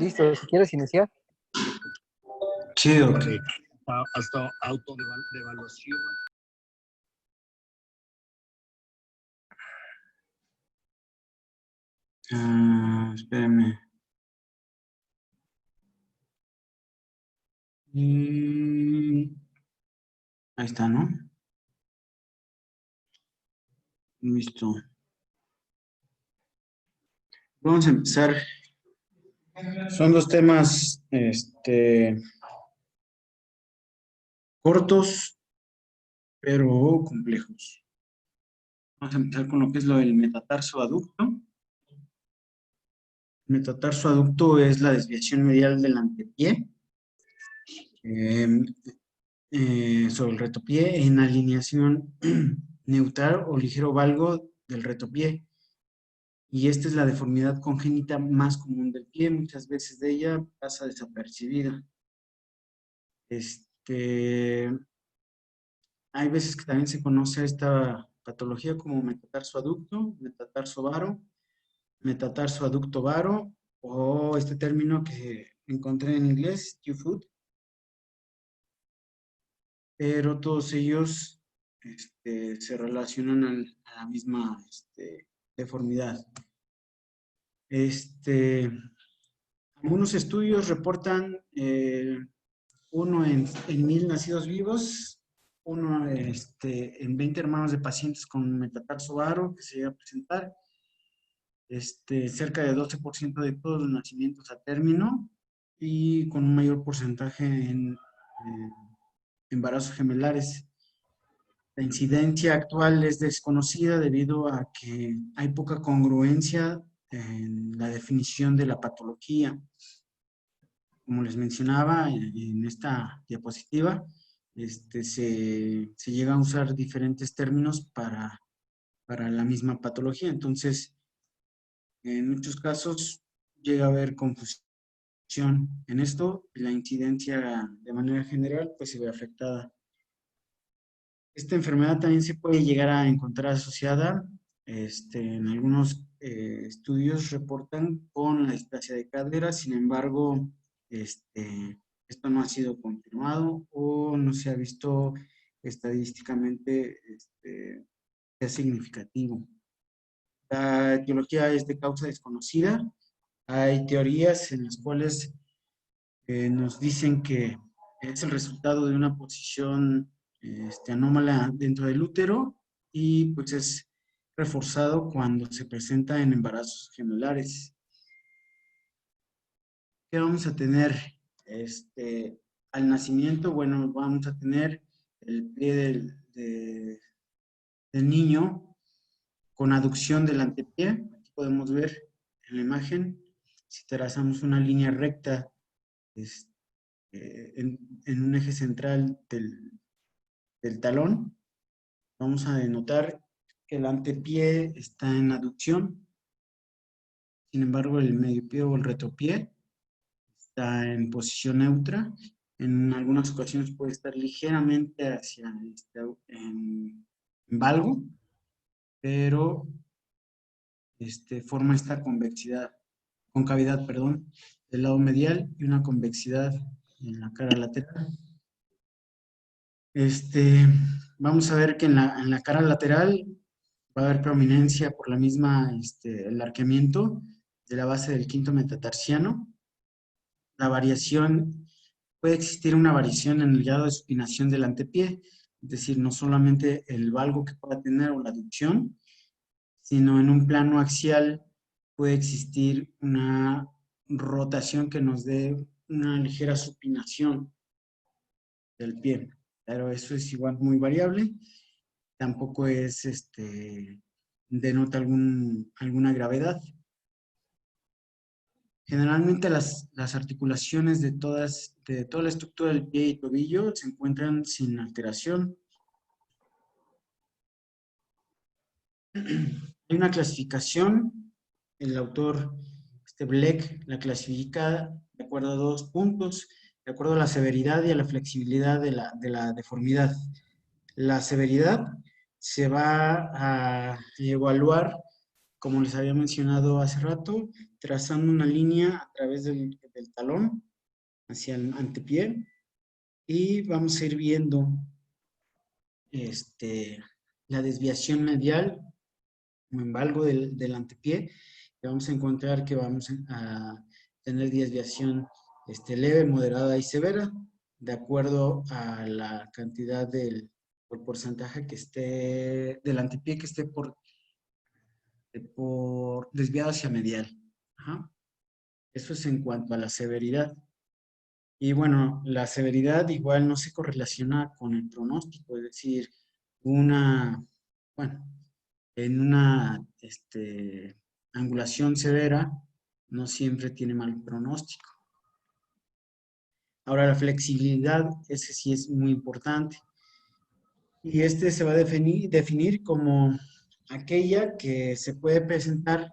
Listo, si quieres iniciar. Sí, ok. Hasta autodevaluación. Espérame. Ahí está, ¿no? Listo. Vamos a empezar. Son dos temas, cortos, pero complejos. Vamos a empezar con lo que es lo del metatarsoaducto. Metatarsoaducto es la desviación medial del antepié sobre el retopié en alineación neutral o ligero valgo del retopié. Y esta es la deformidad congénita más común del pie. Muchas veces de ella pasa desapercibida. Hay veces que también se conoce a esta patología como metatarsoaducto, metatarsobaro, metatarsoaducto varo, o este término que encontré en inglés, Q-foot. Pero todos ellos se relacionan a la misma deformidad. Algunos estudios reportan uno en 1000 nacidos vivos, uno en 20 hermanos de pacientes con metatarsobaro que se llega a presentar, cerca de 12% de todos los nacimientos a término y con un mayor porcentaje en embarazos gemelares. La incidencia actual es desconocida debido a que hay poca congruencia en la definición de la patología. Como les mencionaba en esta diapositiva, se llega a usar diferentes términos para la misma patología. Entonces, en muchos casos llega a haber confusión en esto y la incidencia de manera general pues se ve afectada. Esta enfermedad también se puede llegar a encontrar asociada, en algunos estudios reportan con la displasia de cadera, sin embargo, esto no ha sido confirmado o no se ha visto estadísticamente sea significativo. La etiología es de causa desconocida. Hay teorías en las cuales nos dicen que es el resultado de una posición anómala dentro del útero y pues es reforzado cuando se presenta en embarazos gemelares. ¿Qué vamos a tener al nacimiento? Bueno, vamos a tener el pie del niño con aducción del antepié. Aquí podemos ver en la imagen, si trazamos una línea recta en un eje central del talón, vamos a denotar que el antepié está en aducción. Sin embargo, el mediopié o el retropié está en posición neutra. En algunas ocasiones puede estar ligeramente hacia en valgo, pero forma esta concavidad, perdón, del lado medial y una convexidad en la cara lateral. Vamos a ver que en la cara lateral va a haber prominencia por la misma, el arqueamiento de la base del quinto metatarsiano. La variación, puede existir una variación en el grado de supinación del antepié, es decir, no solamente el valgo que pueda tener o la aducción, sino en un plano axial puede existir una rotación que nos dé una ligera supinación del pie. Pero eso es igual muy variable. Tampoco es, denota alguna gravedad. Generalmente las articulaciones de toda la estructura del pie y tobillo se encuentran sin alteración. Hay una clasificación, el autor Bleck la clasifica de acuerdo a 2 puntos, de acuerdo a la severidad y a la flexibilidad de la deformidad. La severidad se va a evaluar, como les había mencionado hace rato, trazando una línea a través del talón hacia el antepié y vamos a ir viendo la desviación medial o en valgo del antepié. Y vamos a encontrar que vamos a tener desviación leve, moderada y severa, de acuerdo a la cantidad por porcentaje que esté, del antepié que esté por desviado hacia medial. Ajá. Eso es en cuanto a la severidad. Y bueno, la severidad igual no se correlaciona con el pronóstico, es decir, bueno, en una angulación severa no siempre tiene mal pronóstico. Ahora, la flexibilidad, ese sí es muy importante. Y se va a definir como aquella que se puede presentar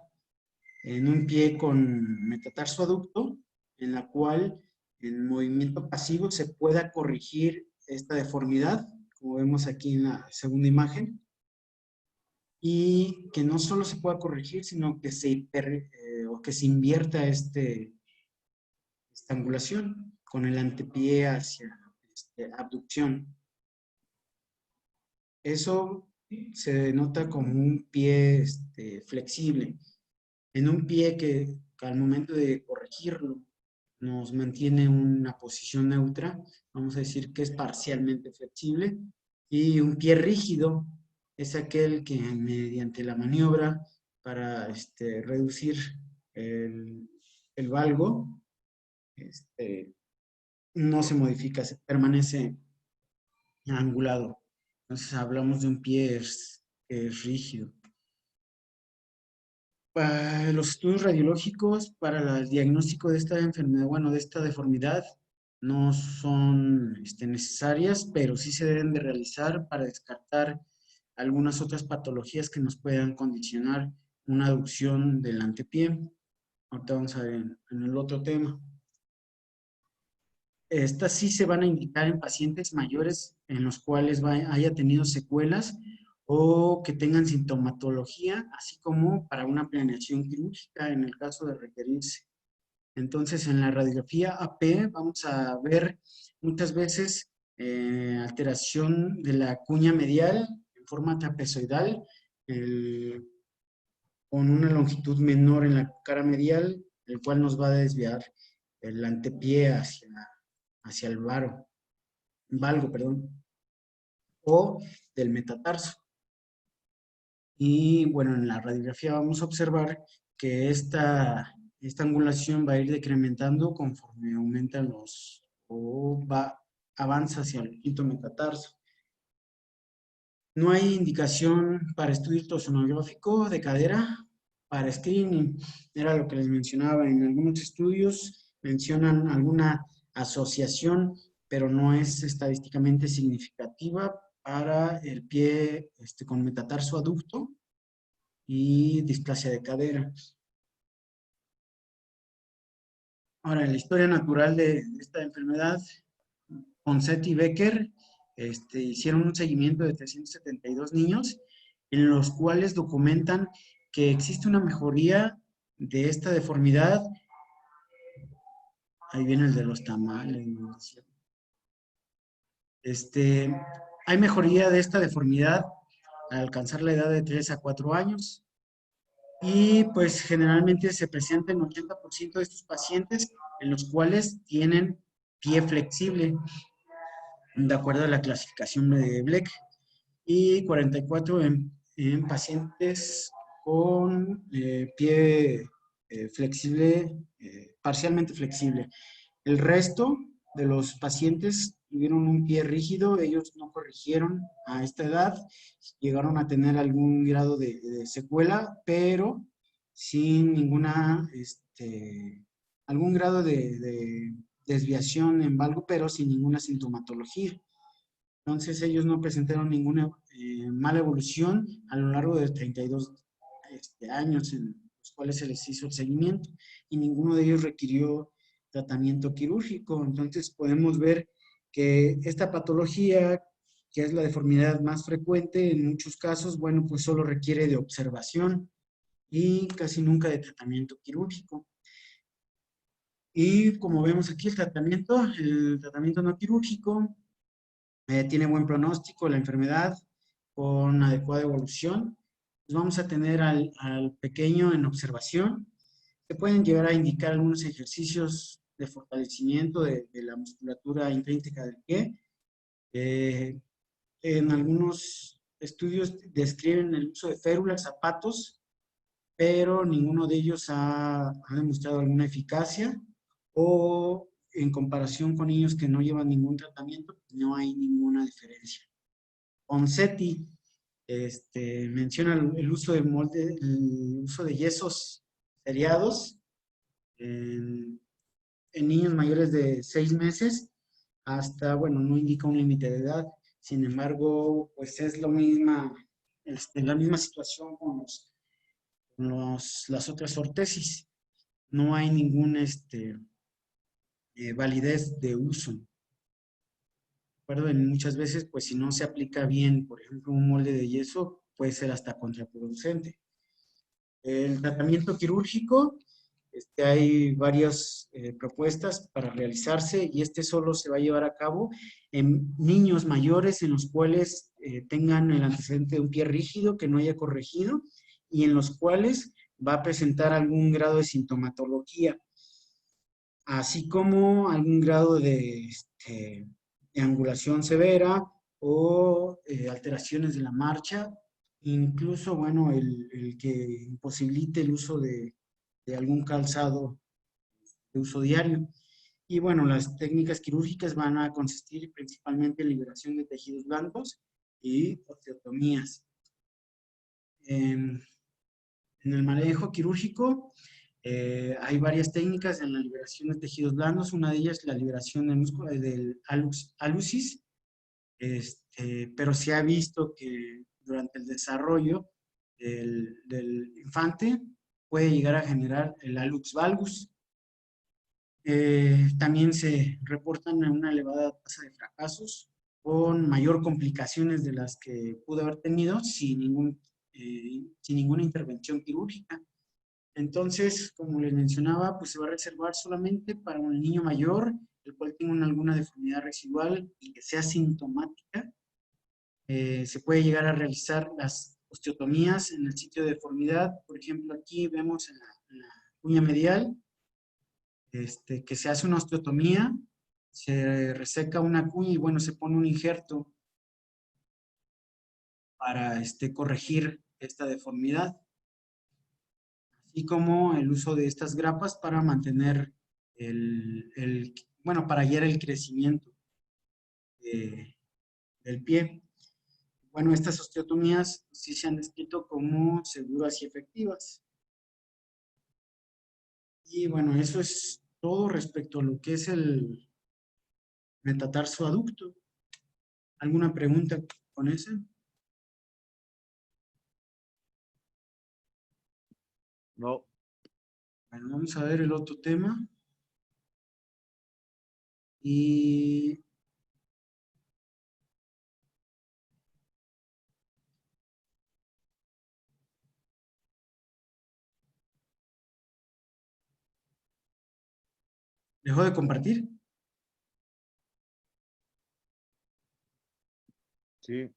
en un pie con metatarso aducto, en la cual en movimiento pasivo se pueda corregir esta deformidad, como vemos aquí en la segunda imagen, y que no solo se pueda corregir, sino que o que se invierta esta angulación con el antepié hacia abducción. Eso se denota como un pie flexible. En un pie que al momento de corregirlo nos mantiene una posición neutra, vamos a decir que es parcialmente flexible, y un pie rígido es aquel que mediante la maniobra para reducir el valgo, no se modifica, permanece angulado. Entonces hablamos de un pie que es rígido. Para los estudios radiológicos para el diagnóstico de esta enfermedad, bueno, de esta deformidad, no son necesarias, pero sí se deben de realizar para descartar algunas otras patologías que nos puedan condicionar una aducción del antepié. Ahorita vamos a ver en el otro tema. Estas sí se van a indicar en pacientes mayores en los cuales haya tenido secuelas o que tengan sintomatología, así como para una planeación quirúrgica en el caso de requerirse. Entonces, en la radiografía AP vamos a ver muchas veces alteración de la cuña medial en forma trapezoidal, con una longitud menor en la cara medial, el cual nos va a desviar el antepié hacia el valgo, o del metatarso. Y bueno, en la radiografía vamos a observar que esta angulación va a ir decrementando conforme aumentan avanza hacia el quinto metatarso. No hay indicación para estudio ultrasonográfico de cadera para screening. Era lo que les mencionaba. En algunos estudios mencionan alguna asociación, pero no es estadísticamente significativa para el pie con metatarso aducto y displasia de cadera. Ahora, en la historia natural de esta enfermedad, Ponseti y Becker hicieron un seguimiento de 372 niños en los cuales documentan que existe una mejoría de esta deformidad. Ahí viene el de los tamales. Hay mejoría de esta deformidad al alcanzar la edad de 3 a 4 años. Y pues generalmente se presenta en 80% de estos pacientes en los cuales tienen pie flexible, de acuerdo a la clasificación de Bleck, y 44 en pacientes con pie flexible, parcialmente flexible. El resto de los pacientes tuvieron un pie rígido, ellos no corrigieron a esta edad, llegaron a tener algún grado de secuela, pero sin ninguna, algún grado de desviación en valgo, pero sin ninguna sintomatología. Entonces ellos no presentaron ninguna mala evolución a lo largo de 32 años en los cuales se les hizo el seguimiento y ninguno de ellos requirió tratamiento quirúrgico. Entonces podemos ver que esta patología, que es la deformidad más frecuente en muchos casos, bueno, pues solo requiere de observación y casi nunca de tratamiento quirúrgico. Y como vemos aquí, el tratamiento no quirúrgico tiene buen pronóstico, la enfermedad con adecuada evolución. Pues vamos a tener al pequeño en observación. Se pueden llegar a indicar algunos ejercicios de fortalecimiento de la musculatura intrínseca del pie. En algunos estudios describen el uso de férulas, zapatos, pero ninguno de ellos ha demostrado alguna eficacia, o en comparación con niños que no llevan ningún tratamiento, no hay ninguna diferencia. Onsetti menciona el uso de el uso de yesos seriados en niños mayores de 6 meses hasta, bueno, no indica un límite de edad. Sin embargo, pues es la misma situación con las otras ortesis. No hay ningún validez de uso. Recuerden, muchas veces, pues si no se aplica bien, por ejemplo, un molde de yeso, puede ser hasta contraproducente. El tratamiento quirúrgico, hay varias propuestas para realizarse, y solo se va a llevar a cabo en niños mayores en los cuales tengan el antecedente de un pie rígido que no haya corregido y en los cuales va a presentar algún grado de sintomatología, así como algún grado de angulación severa o alteraciones de la marcha, incluso, bueno, el que imposibilite el uso de algún calzado de uso diario. Y bueno, las técnicas quirúrgicas van a consistir principalmente en liberación de tejidos blandos y osteotomías. En el manejo quirúrgico hay varias técnicas en la liberación de tejidos blandos. Una de ellas es la liberación del músculo del alucis, pero se ha visto que durante el desarrollo del infante puede llegar a generar el hallux valgus. También se reportan una elevada tasa de fracasos con mayor complicaciones de las que pudo haber tenido sin ninguna intervención quirúrgica. Entonces, como les mencionaba, pues se va a reservar solamente para un niño mayor, el cual tenga alguna deformidad residual y que sea sintomática. Se puede llegar a realizar las osteotomías en el sitio de deformidad. Por ejemplo, aquí vemos en la uña medial que se hace una osteotomía, se reseca una cuña y, bueno, se pone un injerto para corregir esta deformidad, así como el uso de estas grapas para mantener bueno, para guiar el crecimiento del pie. Bueno, estas osteotomías sí se han descrito como seguras y efectivas. Y bueno, eso es todo respecto a lo que es el metatarso aducto. ¿Alguna pregunta con eso? No. Bueno, vamos a ver el otro tema. Y dejó de compartir. Sí.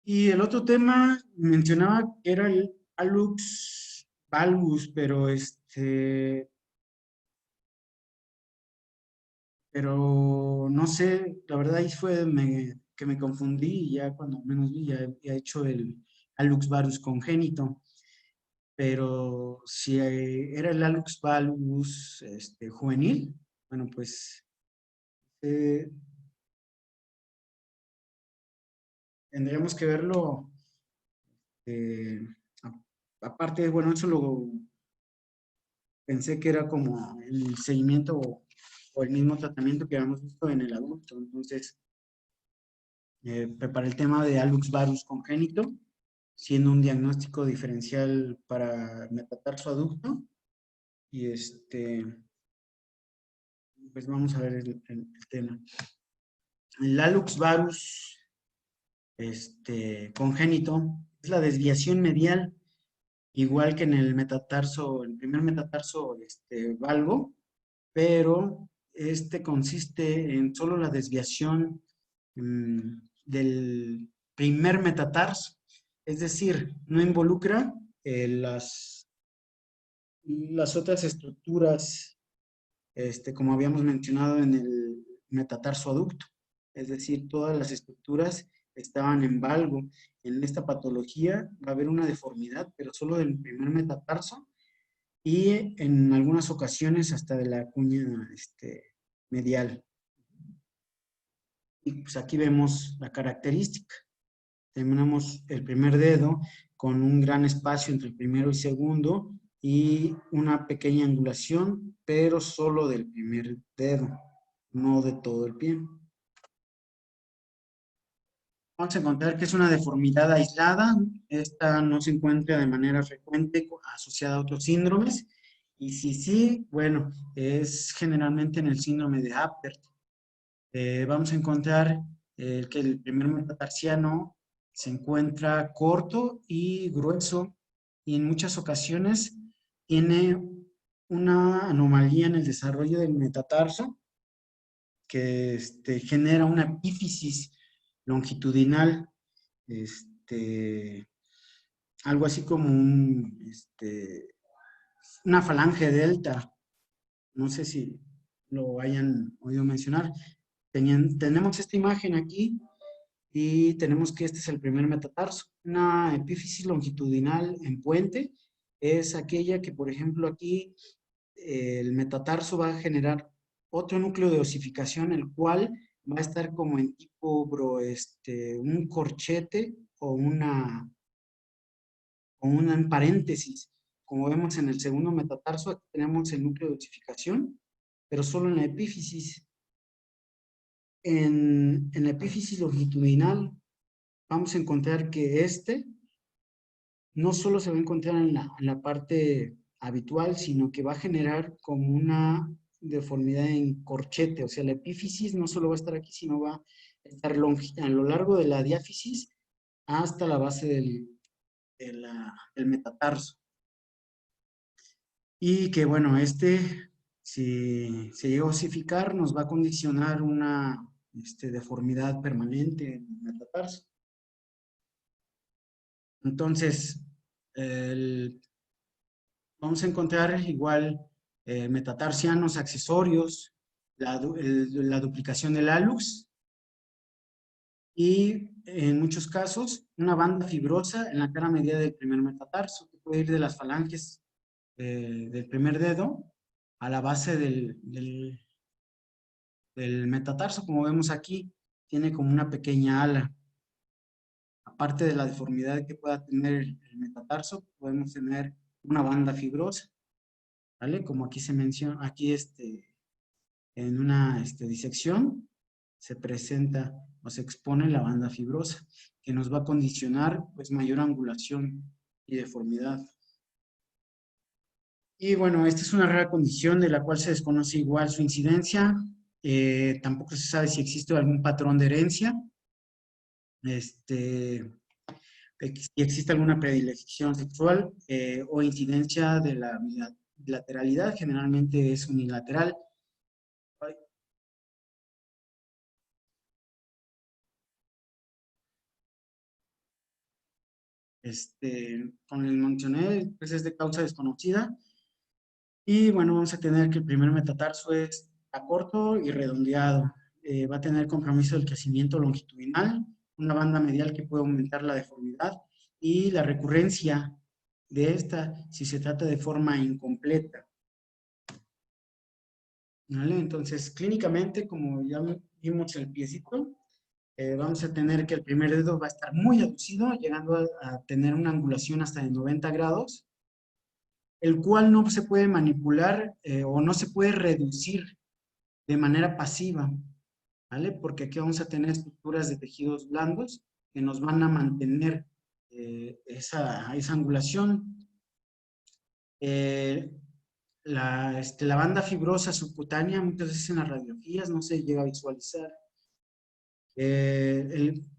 Y el otro tema mencionaba que era el hallux valgus, pero no sé, la verdad ahí fue que me confundí, y ya cuando menos vi, ya he hecho el hallux valgus congénito. Pero si era el hallux valgus juvenil, bueno, pues eh, tendríamos que verlo. eh, Aparte, bueno, eso lo pensé que era como el seguimiento o el mismo tratamiento que habíamos visto en el adulto. Entonces, preparé el tema de hallux valgus congénito, siendo un diagnóstico diferencial para metatarso adulto. Y pues vamos a ver el tema. El hallux valgus congénito es la desviación medial, igual que en el metatarso, el primer metatarso valgo, pero este consiste en solo la desviación del primer metatarso, es decir, no involucra las otras estructuras, como habíamos mencionado en el metatarso aducto, es decir, todas las estructuras estaban en valgo. En esta patología va a haber una deformidad, pero solo del primer metatarso y en algunas ocasiones hasta de la cuña medial. Y pues aquí vemos la característica. Tenemos el primer dedo con un gran espacio entre el primero y segundo y una pequeña angulación, pero solo del primer dedo, no de todo el pie. Vamos a encontrar que es una deformidad aislada. Esta no se encuentra de manera frecuente asociada a otros síndromes. Y si sí, bueno, es generalmente en el síndrome de Apert. Vamos a encontrar que el primer metatarsiano se encuentra corto y grueso y en muchas ocasiones tiene una anomalía en el desarrollo del metatarso que genera una epífisis longitudinal, algo así como una falange delta. No sé si lo hayan oído mencionar. Tenemos esta imagen aquí y tenemos que este es el primer metatarso. Una epífisis longitudinal en puente es aquella que, por ejemplo, aquí el metatarso va a generar otro núcleo de osificación, el cual va a estar como en tipo, un corchete o una en paréntesis. Como vemos en el segundo metatarso, aquí tenemos el núcleo de osificación, pero solo en la epífisis. En la epífisis longitudinal vamos a encontrar que no solo se va a encontrar en la parte habitual, sino que va a generar como una deformidad en corchete, o sea, la epífisis no solo va a estar aquí, sino va a estar a lo largo de la diáfisis hasta la base del metatarso. Y que bueno, si se llega a osificar, nos va a condicionar una deformidad permanente en el metatarso. Entonces, vamos a encontrar igual metatarsianos accesorios, la duplicación del hallux y en muchos casos una banda fibrosa en la cara media del primer metatarso, que puede ir de las falanges del primer dedo a la base del metatarso, como vemos aquí, tiene como una pequeña ala. Aparte de la deformidad que pueda tener el metatarso, podemos tener una banda fibrosa, ¿vale? Como aquí se menciona, aquí en una disección se presenta o se expone la banda fibrosa, que nos va a condicionar pues mayor angulación y deformidad. Y bueno, esta es una rara condición de la cual se desconoce igual su incidencia. Tampoco se sabe si existe algún patrón de herencia. Si existe alguna predilección sexual o incidencia de la bilateralidad, generalmente es unilateral. Con el mencioné, pues es de causa desconocida. Y bueno, vamos a tener que el primer metatarso es a corto y redondeado. Va a tener compromiso del crecimiento longitudinal, una banda medial que puede aumentar la deformidad y la recurrencia de esta si se trata de forma incompleta. ¿Vale? Entonces, clínicamente, como ya vimos el piecito, vamos a tener que el primer dedo va a estar muy aducido, llegando a tener una angulación hasta de 90 grados, el cual no se puede manipular o no se puede reducir de manera pasiva, ¿vale? Porque aquí vamos a tener estructuras de tejidos blandos que nos van a mantener esa angulación. La banda fibrosa subcutánea, muchas veces en las radiografías no se llega a visualizar.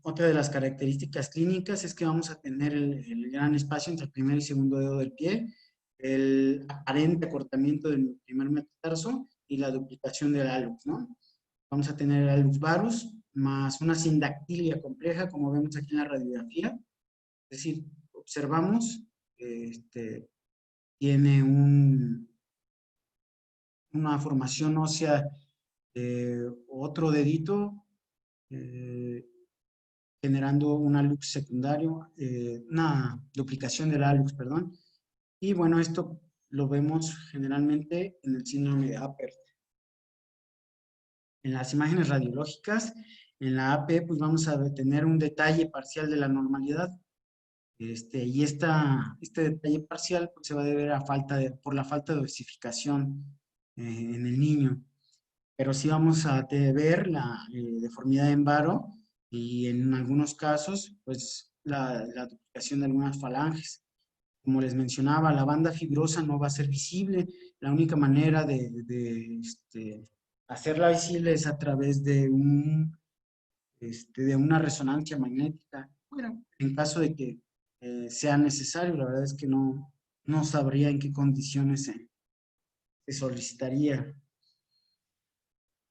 Otra de las características clínicas es que vamos a tener el gran espacio entre el primer y segundo dedo del pie, el aparente acortamiento del primer metatarso y la duplicación del hallux, ¿no? Vamos a tener el hallux varus más una sindactilia compleja, como vemos aquí en la radiografía. Es decir, observamos que tiene una formación ósea, otro dedito, generando un hallux secundario, una duplicación del hallux, perdón. Y bueno, esto lo vemos generalmente en el síndrome de Apert. En las imágenes radiológicas, en la AP, pues vamos a tener un detalle parcial de la normalidad. Y este detalle parcial pues, se va a deber por la falta de osificación en el niño. Pero sí vamos a ver la deformidad en varo y en algunos casos, pues la duplicación de algunas falanges. Como les mencionaba, la banda fibrosa no va a ser visible. La única manera de hacerla visible es a través de una resonancia magnética. Bueno, en caso de que sea necesario, la verdad es que no sabría en qué condiciones se solicitaría.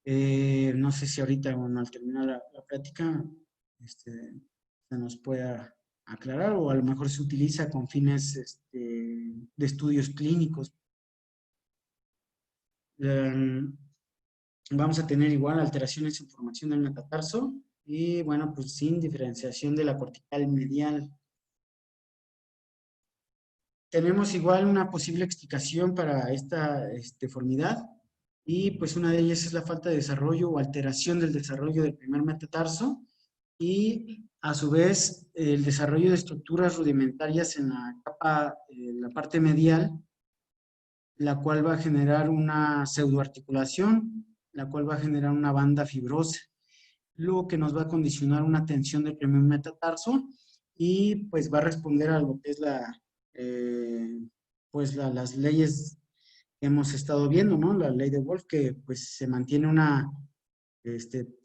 No sé si ahorita, bueno, al terminar la plática, se nos pueda aclarar o a lo mejor se utiliza con fines de estudios clínicos. Vamos a tener igual alteraciones en formación del metatarso y bueno, pues sin diferenciación de la cortical medial. Tenemos igual una posible explicación para esta deformidad y pues una de ellas es la falta de desarrollo o alteración del desarrollo del primer metatarso y a su vez el desarrollo de estructuras rudimentarias en la capa, la parte medial, la cual va a generar una pseudoarticulación, la cual va a generar una banda fibrosa, lo que nos va a condicionar una tensión del primer metatarso y pues va a responder a lo que es las leyes que hemos estado viendo, ¿no? La ley de Wolff, que pues se mantiene una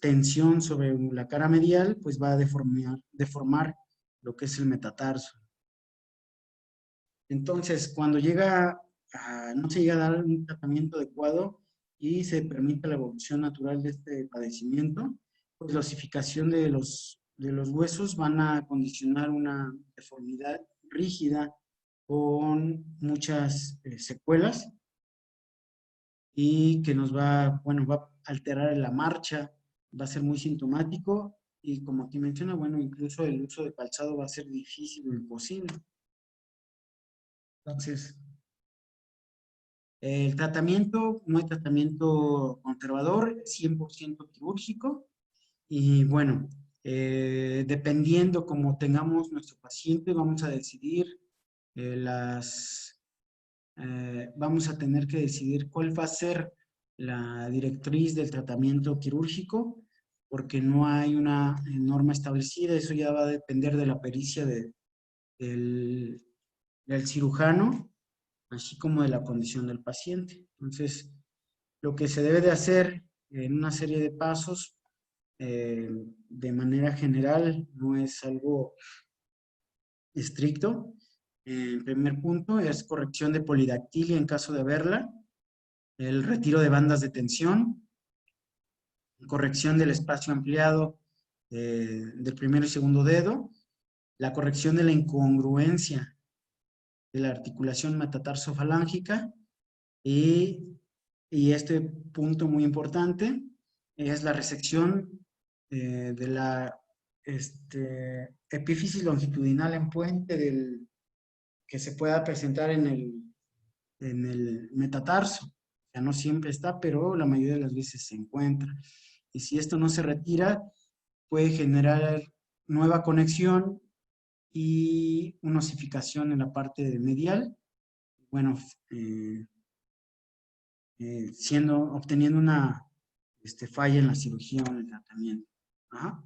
tensión sobre la cara medial, pues va a deformar lo que es el metatarso. Entonces, cuando no se llega a dar un tratamiento adecuado y se permite la evolución natural de este padecimiento, pues la osificación de los huesos van a condicionar una deformidad rígida con muchas secuelas y que va a alterar la marcha, va a ser muy sintomático y como aquí menciona, bueno, incluso el uso de calzado va a ser difícil o imposible. Entonces, el tratamiento, no hay tratamiento conservador, 100% quirúrgico y bueno, dependiendo como tengamos nuestro paciente, vamos a decidir vamos a tener que decidir cuál va a ser la directriz del tratamiento quirúrgico, porque no hay una norma establecida, eso ya va a depender de la pericia del cirujano, así como de la condición del paciente. Entonces, lo que se debe de hacer en una serie de pasos, de manera general, no es algo estricto. El primer punto es corrección de polidactilia en caso de haberla, el retiro de bandas de tensión, corrección del espacio ampliado del primer y segundo dedo, la corrección de la incongruencia de la articulación metatarsofalángica y este punto muy importante es la resección de la epífisis longitudinal en puente que se pueda presentar en el metatarso. O sea, no siempre está, pero la mayoría de las veces se encuentra. Y si esto no se retira, puede generar nueva conexión y una osificación en la parte medial. Bueno, obteniendo una falla en la cirugía o en el tratamiento. Ajá.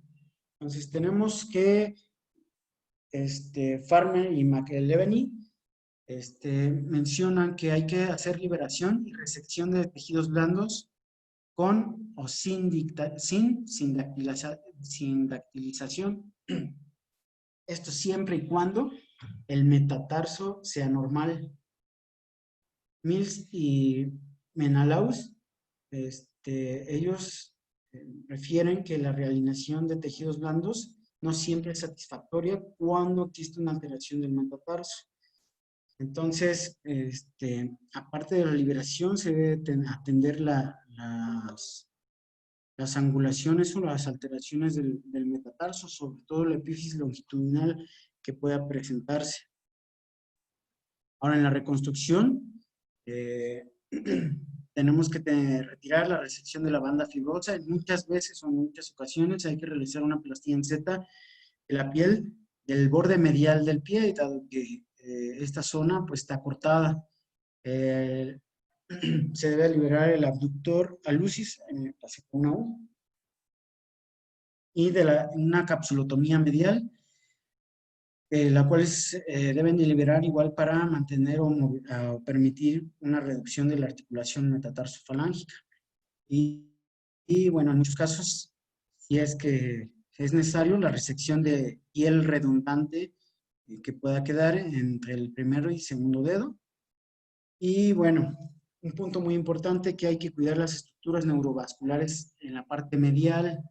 Entonces tenemos que Farmer y McEleveny mencionan que hay que hacer liberación y resección de tejidos blandos con o sin dactilización. Esto siempre y cuando el metatarso sea normal. Mills y Menelaus, ellos refieren que la realineación de tejidos blandos no siempre es satisfactoria cuando existe una alteración del metatarso. Entonces, aparte de la liberación, se debe atender las angulaciones o las alteraciones del metatarso, sobre todo la epífisis longitudinal que pueda presentarse. Ahora, en la reconstrucción, tenemos que retirar la resección de la banda fibrosa. En muchas veces o en muchas ocasiones hay que realizar una plastía en Z de la piel del borde medial del pie, dado que esta zona pues está cortada. Se debe liberar el abductor alucis, con una U, y de una capsulotomía medial, la cual deben de liberar igual para mantener o permitir una reducción de la articulación metatarsofalángica. Y bueno, en muchos casos, si es que es necesario, la resección de piel redundante que pueda quedar entre el primero y segundo dedo. Y bueno, un punto muy importante, que hay que cuidar las estructuras neurovasculares en la parte medial,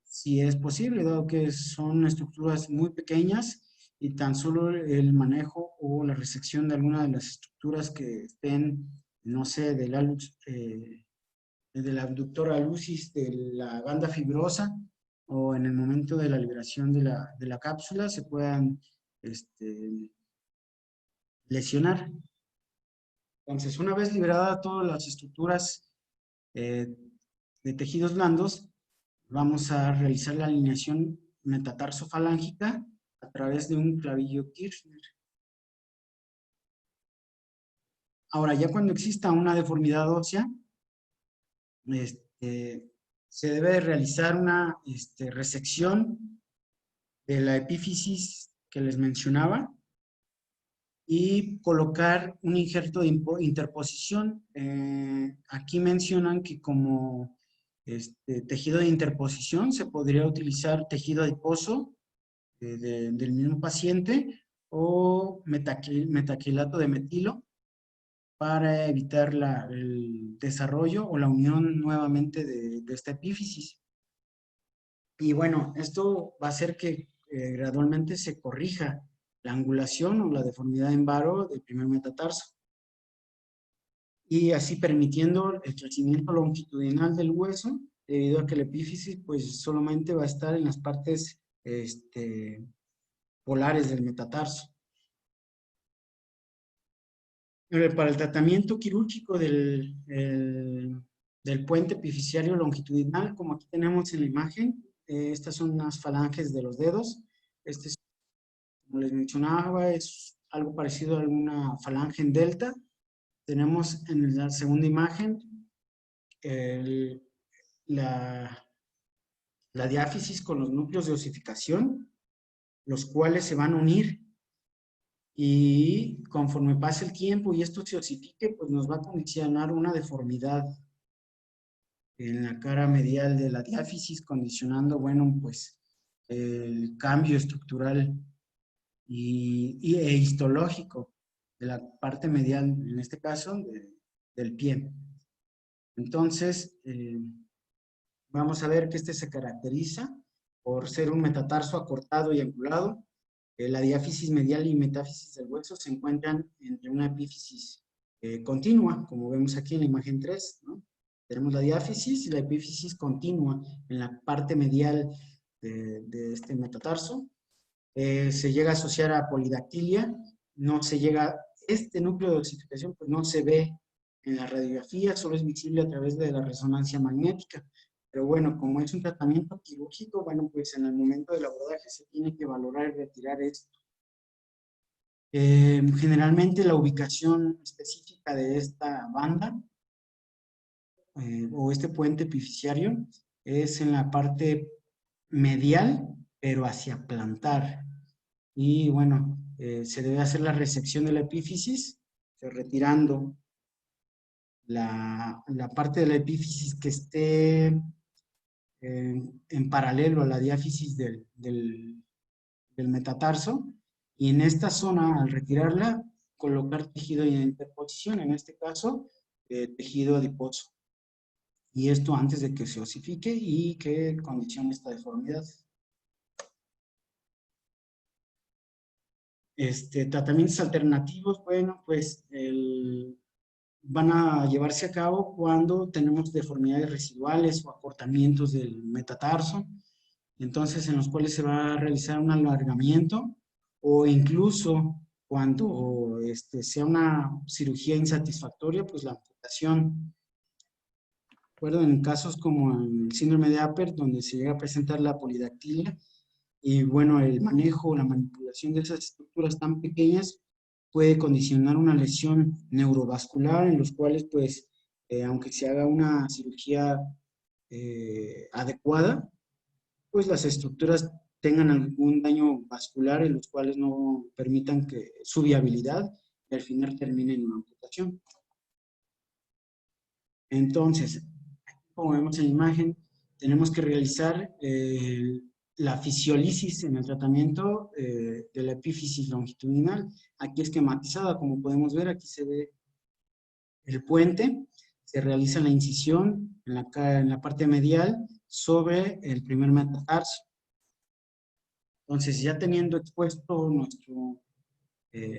si es posible, dado que son estructuras muy pequeñas y tan solo el manejo o la resección de alguna de las estructuras que estén, no sé, del abductor alucis, de la banda fibrosa, o en el momento de la liberación de la cápsula, se puedan lesionar. Entonces, una vez liberada todas las estructuras de tejidos blandos, vamos a realizar la alineación metatarsofalángica a través de un clavillo Kirchner. Ahora, ya cuando exista una deformidad ósea, se debe realizar una resección de la epífisis que les mencionaba y colocar un injerto de interposición. Aquí mencionan que como tejido de interposición se podría utilizar tejido adiposo del mismo paciente o metaquilato de metilo para evitar el desarrollo o la unión nuevamente de esta epífisis. Y bueno, esto va a hacer que gradualmente se corrija la angulación o la deformidad en varo del primer metatarso, y así permitiendo el crecimiento longitudinal del hueso, debido a que la epífisis pues solamente va a estar en las partes polares del metatarso. Para el tratamiento quirúrgico del puente epifisiario longitudinal, como aquí tenemos en la imagen, estas son unas falanges de los dedos. Como les mencionaba, es algo parecido a una falange en delta. Tenemos en la segunda imagen la diáfisis con los núcleos de osificación, los cuales se van a unir, y conforme pase el tiempo y esto se osifique, pues nos va a condicionar una deformidad en la cara medial de la diáfisis, condicionando, bueno, pues el cambio estructural e histológico de la parte medial, en este caso, del pie. Entonces, vamos a ver que este se caracteriza por ser un metatarso acortado y angulado. La diáfisis medial y metáfisis del hueso se encuentran entre una epífisis continua, como vemos aquí en la imagen 3, ¿no? Tenemos la diáfisis y la epífisis continua en la parte medial de este metatarso. Se llega a asociar a polidactilia, no se llega, este núcleo de osificación pues no se ve en la radiografía, solo es visible a través de la resonancia magnética. Pero bueno, como es un tratamiento quirúrgico, bueno, pues en el momento del abordaje se tiene que valorar y retirar esto. Generalmente la ubicación específica de esta banda o este puente epifisiario es en la parte medial, pero hacia plantar. Y bueno, se debe hacer la resección de la epífisis, retirando la parte de la epífisis que esté en paralelo a la diáfisis del metatarso, y en esta zona, al retirarla, colocar tejido de interposición, en este caso, tejido adiposo. Y esto antes de que se osifique y que condicione esta deformidad. Tratamientos alternativos, bueno, pues van a llevarse a cabo cuando tenemos deformidades residuales o acortamientos del metatarso, entonces en los cuales se va a realizar un alargamiento, o incluso cuando sea una cirugía insatisfactoria, pues la amputación. Recuerdo en casos como el síndrome de Apert, donde se llega a presentar la polidactilia, y bueno, el manejo, la manipulación de esas estructuras tan pequeñas puede condicionar una lesión neurovascular, en los cuales, pues, aunque se haga una cirugía adecuada, pues las estructuras tengan algún daño vascular, en los cuales no permitan que su viabilidad y al final termine en una amputación. Entonces, como vemos en la imagen, tenemos que realizar la fisiolisis en el tratamiento de la epífisis longitudinal. Aquí esquematizada, como podemos ver, aquí se ve el puente, se realiza la incisión en la parte medial sobre el primer metatarso. Entonces, ya teniendo expuesto nuestro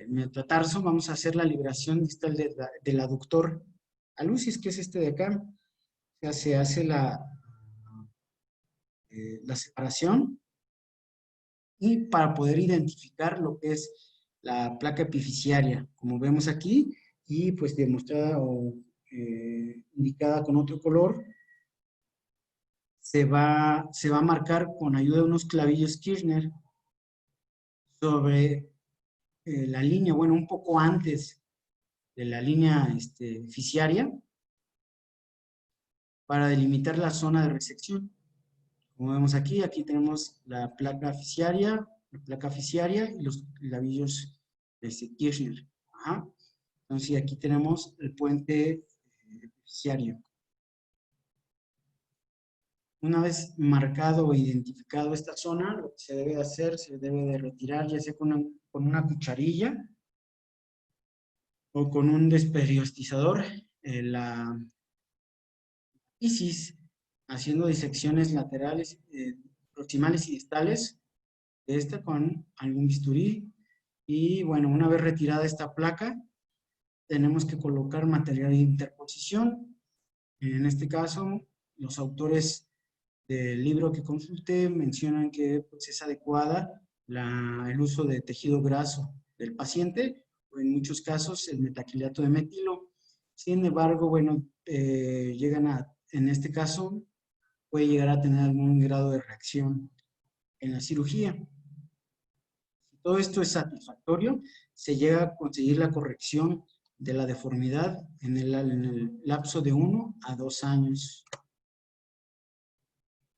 metatarso, vamos a hacer la liberación distal del aductor alucis, que es este de acá. O sea, se hace la separación, y para poder identificar lo que es la placa epifisiaria, como vemos aquí, y pues demostrada o indicada con otro color, se va a marcar con ayuda de unos clavillos Kirchner sobre la línea, bueno, un poco antes de la línea fisiaria, para delimitar la zona de resección. Como vemos aquí, tenemos la placa fisiaria y los clavillos Kirchner. Ajá. Entonces aquí tenemos el puente fisiario. Una vez marcado o identificado esta zona, lo que se debe hacer, se debe de retirar, ya sea con una cucharilla o con un desperiostizador, la isis, haciendo disecciones laterales, proximales y distales de esta con algún bisturí. Y bueno, una vez retirada esta placa, tenemos que colocar material de interposición. En este caso, los autores del libro que consulté mencionan que pues, es adecuada el uso de tejido graso del paciente, o en muchos casos el metacrilato de metilo. Sin embargo, bueno, en este caso, puede llegar a tener algún grado de reacción en la cirugía. Si todo esto es satisfactorio, se llega a conseguir la corrección de la deformidad en el lapso de 1 a 2 años.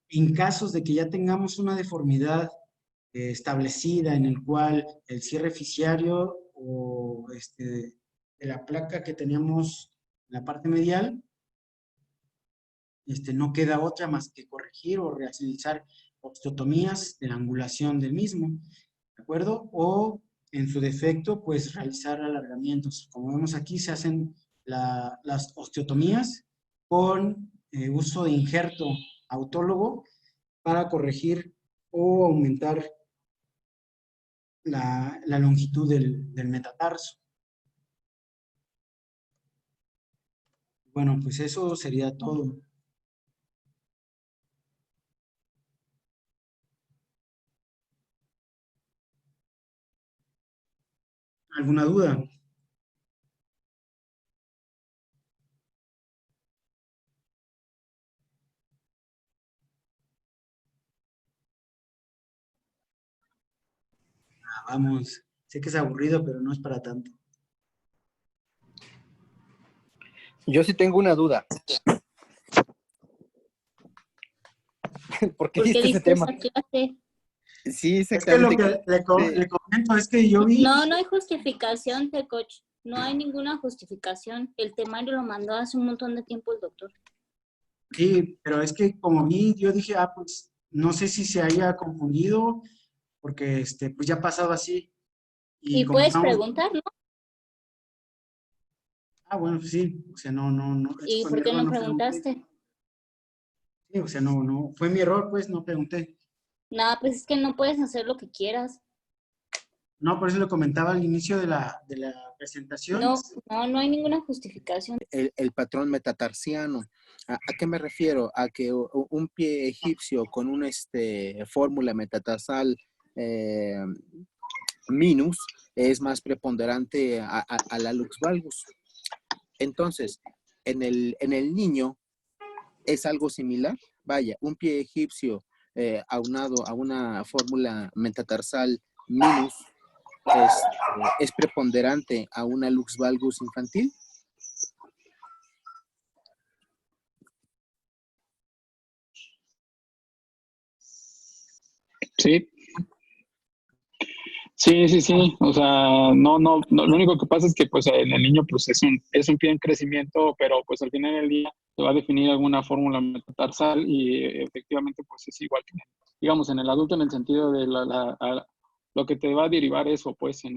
En casos de que ya tengamos una deformidad establecida, en el cual el cierre fisiario o de la placa que teníamos en la parte medial, no queda otra más que corregir o realizar osteotomías de la angulación del mismo, ¿de acuerdo? O, en su defecto, pues realizar alargamientos. Como vemos aquí, se hacen las osteotomías con uso de injerto autólogo para corregir o aumentar la longitud del metatarso. Bueno, pues eso sería todo. ¿Alguna duda? Vamos, sé que es aburrido, pero no es para tanto. Yo sí tengo una duda. ¿Por qué diste ese tema? Esa clase? Sí, Es que lo exactamente. que le comento es que yo vi... No, no hay justificación, coach. No hay ninguna justificación. El temario lo mandó hace un montón de tiempo el doctor. Sí, pero es que como vi, yo dije, pues no sé si se haya confundido, porque pues ya ha pasado así. Y Y como puedes estamos, preguntar, ¿no? bueno, pues sí, o sea, eso ¿Y fue mi por qué error, no no pregunté. preguntaste? Sí, o sea, fue mi error, pues, no pregunté. Nada, pues es que no puedes hacer lo que quieras. No, por eso lo comentaba al inicio de la presentación. No hay ninguna justificación. El patrón metatarsiano. ¿A qué me refiero? A que un pie egipcio con una fórmula metatarsal minus es más preponderante a la lux valgus. Entonces, en el niño es algo similar. Vaya, un pie egipcio aunado a una fórmula metatarsal minus es preponderante a una lux valgus infantil. Sí, sí. O sea, no, lo único que pasa es que pues en el niño pues es un pie en crecimiento, pero pues al final del día se va a definir alguna fórmula metatarsal y efectivamente pues es igual que, digamos, en el adulto en el sentido de lo que te va a derivar eso pues en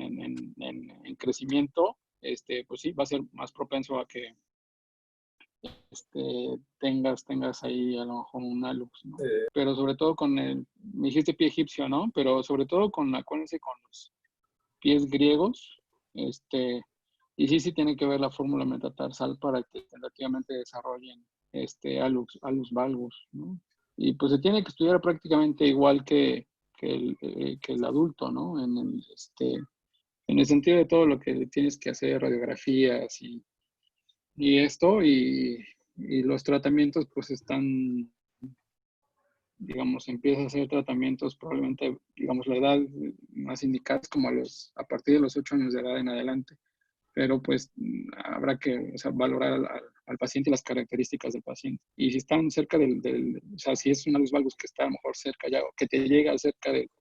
crecimiento, pues sí, va a ser más propenso a que tengas ahí a lo mejor un alux, ¿no? Pero sobre todo me dijiste pie egipcio, ¿no? Pero sobre todo acuérdense con los pies griegos, y sí tiene que ver la fórmula metatarsal para que tentativamente desarrollen alus valgus, ¿no? Y pues se tiene que estudiar prácticamente igual que el adulto, ¿no? En el sentido de todo lo que tienes que hacer, radiografías y esto, y los tratamientos pues están, digamos, empieza a hacer tratamientos probablemente, digamos, la edad más indicada es como a partir de los 8 años de edad en adelante, pero pues habrá que, o sea, valorar al paciente y las características del paciente. Y si están cerca o sea, si es una luz valgus que está a lo mejor cerca ya, o que te llega cerca del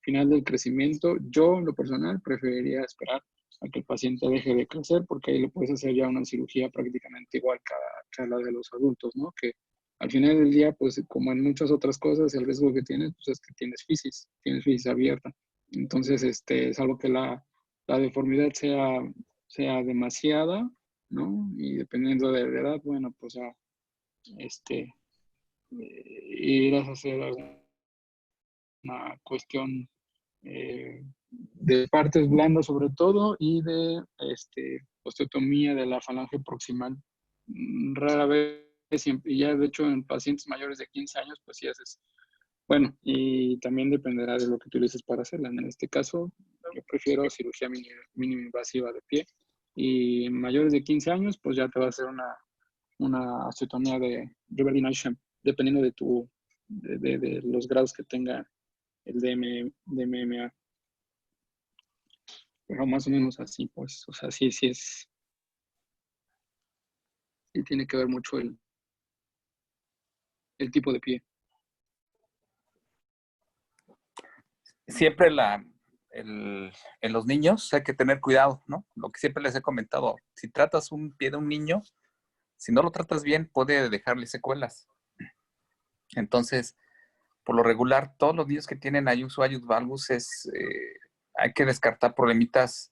final del crecimiento, yo en lo personal preferiría esperar a que el paciente deje de crecer, porque ahí le puedes hacer ya una cirugía prácticamente igual que a la de los adultos, ¿no? Que al final del día, pues como en muchas otras cosas, el riesgo que tienes, pues es que tienes fisis abierta. Entonces, es algo que la deformidad sea demasiada, ¿no? Y dependiendo de la edad, bueno, pues ya, irás a hacer alguna cuestión de partes blandas sobre todo y de osteotomía de la falange proximal. Rara vez, y ya de hecho en pacientes mayores de 15 años, pues sí haces. Bueno, y también dependerá de lo que utilices para hacerla. En este caso, yo prefiero cirugía mínimo invasiva de pie. Y en mayores de 15 años, pues ya te va a hacer una osteotomía de Riverdin Isham, dependiendo de los grados que tenga el DMA. Pero más o menos así, pues, o sea, sí tiene que ver mucho el tipo de pie. Siempre en los niños hay que tener cuidado, ¿no? Lo que siempre les he comentado, si tratas un pie de un niño, si no lo tratas bien, puede dejarle secuelas. Entonces, por lo regular, todos los niños que tienen ayus o ayus valgus hay que descartar problemitas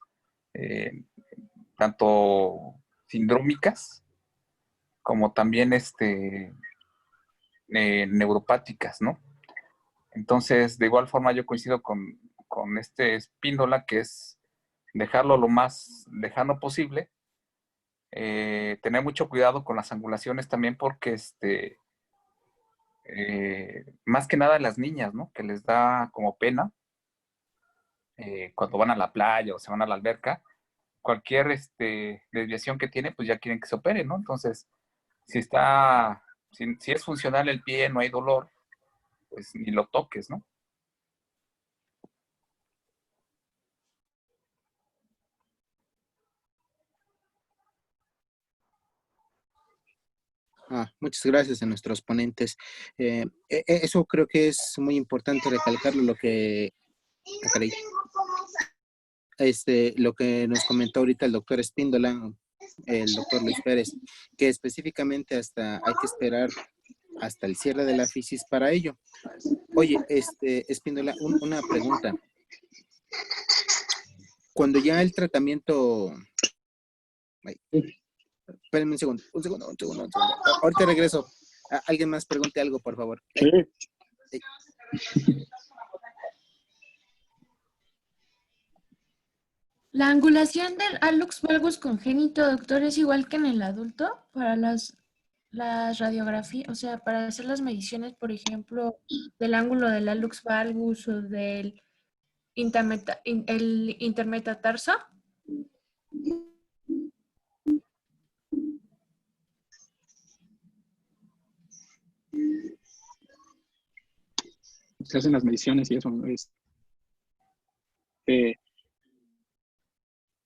tanto sindrómicas como también neuropáticas, ¿no? Entonces, de igual forma, yo coincido con Espíndola, que es dejarlo lo más lejano posible. Tener mucho cuidado con las angulaciones también porque más que nada las niñas, ¿no? Que les da como pena cuando van a la playa o se van a la alberca, cualquier desviación que tiene, pues ya quieren que se opere, ¿no? Entonces, si es funcional el pie, no hay dolor, pues ni lo toques, ¿no? Muchas gracias a nuestros ponentes. Eso creo que es muy importante recalcarlo, lo que... caray. lo que nos comentó ahorita el doctor Espíndola, el doctor Luis Pérez, que específicamente hay que esperar hasta el cierre de la fisis para ello. Oye, Espíndola, una pregunta. Cuando ya el tratamiento... Ay, espérenme un segundo. Ahorita regreso. Alguien más pregunte algo, por favor. La angulación del hallux valgus congénito, doctor, es igual que en el adulto para las radiografías, o sea, para hacer las mediciones, por ejemplo, del ángulo del hallux valgus o del el intermetatarso. Se hacen las mediciones y eso.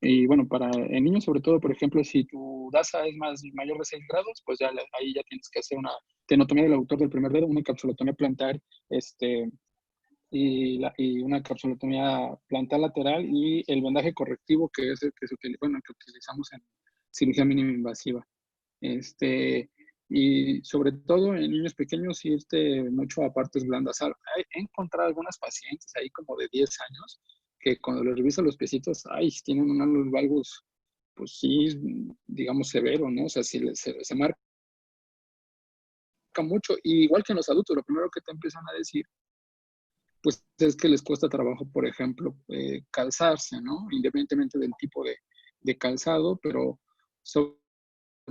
Y bueno, en niños sobre todo, por ejemplo, si tu DASA es mayor de 6 grados, pues ya ahí ya tienes que hacer una tenotomía del aductor del primer dedo, una capsulotomía plantar, y una capsulotomía plantar lateral y el vendaje correctivo que es el que que utilizamos en cirugía mínima invasiva. Y sobre todo en niños pequeños irte mucho a partes blandas. He encontrado algunas pacientes ahí como de 10 años que cuando les reviso los piecitos, tienen un hallux valgus, pues sí, digamos severo, ¿no? O sea, sí se marca mucho. Y igual que en los adultos, lo primero que te empiezan a decir, pues es que les cuesta trabajo, por ejemplo, calzarse, ¿no? Independientemente del tipo de calzado, pero sobre